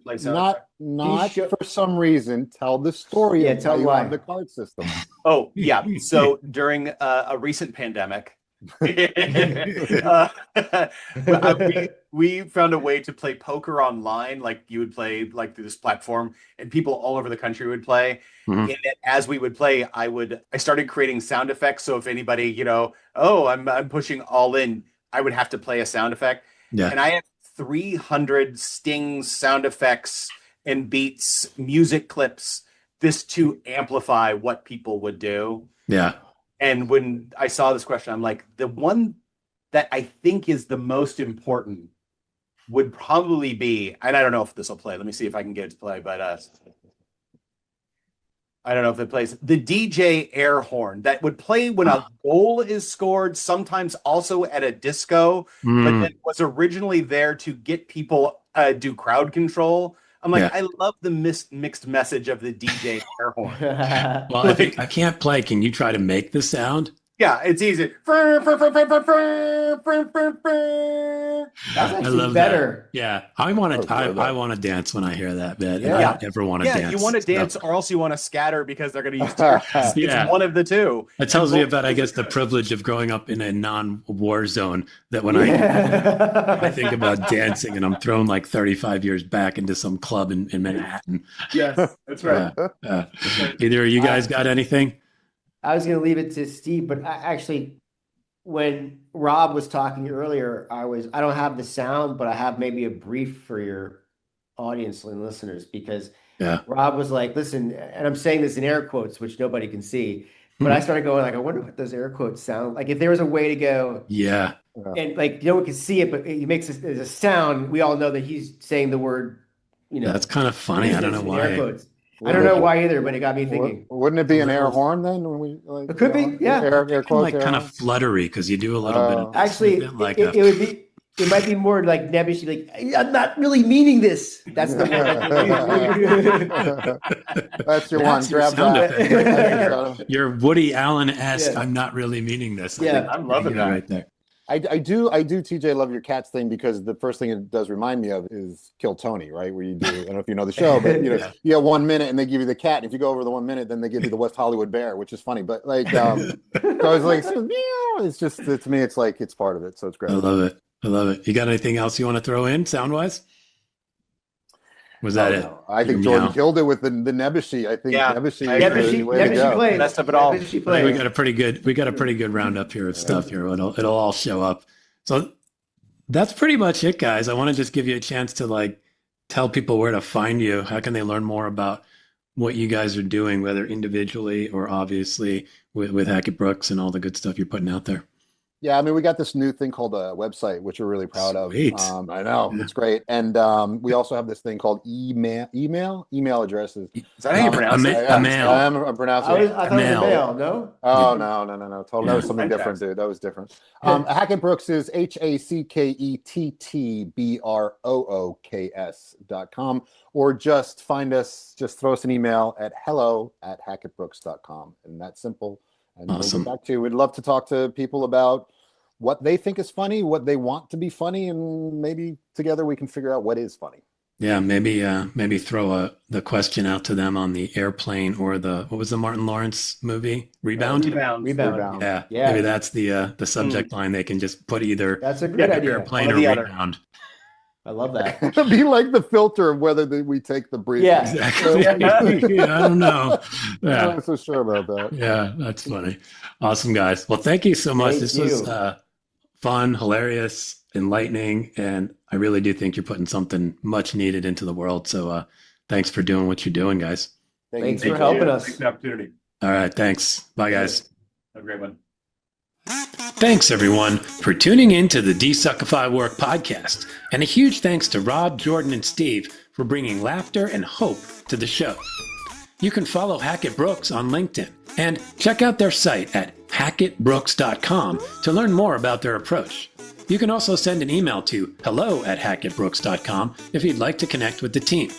not for some reason tell the story. Yeah, tell why the cart system. Oh yeah, so during a recent pandemic, we found a way to play poker online. Like you would play like through this platform, and people all over the country would play. And as we would play, I started creating sound effects. So if anybody, you know, I'm pushing all in, I would have to play a sound effect. Yeah. And I have 300 stings, sound effects, and beats, music clips, this to amplify what people would do. Yeah. And when I saw this question, I'm like, the one that I think is the most important would probably be, and I don't know if this will play. Let me see if I can get it to play, but I don't know if it plays, the DJ air horn that would play when a goal is scored, sometimes also at a disco, but that was originally there to get people do crowd control. I'm like, I love the mixed message of the DJ air horn. Well, I can't play. Can you try to make the sound? Yeah, it's easy. That's I actually love better. that. Yeah, I want to dance when I hear that, man. Yeah. I don't ever want to dance. Yeah, you want to dance or else you want to scatter because they're going to use Yeah. It's one of the two. It tells me about, I guess, the privilege of growing up in a non-war zone. That when I think about dancing and I'm thrown like 35 years back into some club in Manhattan. Yes, that's right. Either of you guys got anything? I was going to leave it to Steve, but actually, when Rob was talking earlier, I don't have the sound, but I have maybe a brief for your audience and listeners, because Rob was like, listen, and I'm saying this in air quotes, which nobody can see, but I started going like, I wonder what those air quotes sound like. If there was a way to go, and like no one can see it, but he makes a sound. We all know that he's saying the word. That's kind of funny. I don't know why. Air quotes. I don't know why either, but it got me thinking. Wouldn't it be an air horn then? When we like, it could be, yeah. Air quotes, like kind of fluttery because you do a little bit of actually. It would be. It might be more like nebbish, like I'm not really meaning this. That's the one. That's your one. Grab that. Your Woody Allen-esque. I'm not really meaning this. I'm loving that right there. I do TJ love your cats thing, because the first thing it does remind me of is Kill Tony, right? Where you do, I don't know if you know the show, but you know, you have 1 minute and they give you the cat. And if you go over the 1 minute, then they give you the West Hollywood bear, which is funny. But like, so I was like, it's just, to me, it's like, it's part of it. So it's great. I love it. You got anything else you want to throw in sound wise? Was that it? I think Jordan killed it with the Nebushi. I think Nebushi played. Best of it all. We got a pretty good roundup here of stuff here. It'll all show up. So that's pretty much it, guys. I want to just give you a chance to like tell people where to find you. How can they learn more about what you guys are doing, whether individually or obviously with Hackett Brooks and all the good stuff you're putting out there? Yeah, I mean, we got this new thing called a website, which we're really proud of. I know, it's great. And we also have this thing called email addresses. Is that how you pronounce it? I'm pronouncing it. I thought it was a mail, no? Oh, no. Totally. That was something different, dude. That was different. Hackett Brooks is HackettBrooks.com, or just find us, just throw us an email at hello@hackettbrooks.com. And that's simple. And awesome. We'll get back to you. We'd love to talk to people about what they think is funny, what they want to be funny, and maybe together we can figure out what is funny. Yeah, maybe throw the question out to them on the airplane, or what was the Martin Lawrence movie? Rebound. Yeah. Maybe that's the subject line. They can just put either that's a great idea. Airplane or Rebound. I love that. It'll be like the filter of whether we take the brief. Yeah, exactly. I don't know. Yeah. I'm not so sure about that. Yeah, that's funny. Awesome, guys. Well, thank you so much. This was fun, hilarious, enlightening, and I really do think you're putting something much needed into the world. So thanks for doing what you're doing, guys. Thanks for helping us. Thanks for the opportunity. All right, thanks. Bye, guys. Have a great one. Thanks, everyone, for tuning in to the Desuckify Work podcast. And a huge thanks to Rob, Jordan, and Steve for bringing laughter and hope to the show. You can follow Hackett Brooks on LinkedIn and check out their site at hackettbrooks.com to learn more about their approach. You can also send an email to hello@hackettbrooks.com if you'd like to connect with the team.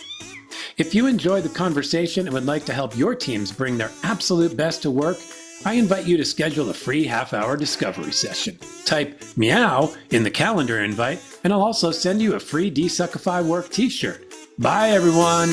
If you enjoy the conversation and would like to help your teams bring their absolute best to work, I invite you to schedule a free half-hour discovery session. Type meow in the calendar invite, and I'll also send you a free Desuckify Work t-shirt. Bye, everyone.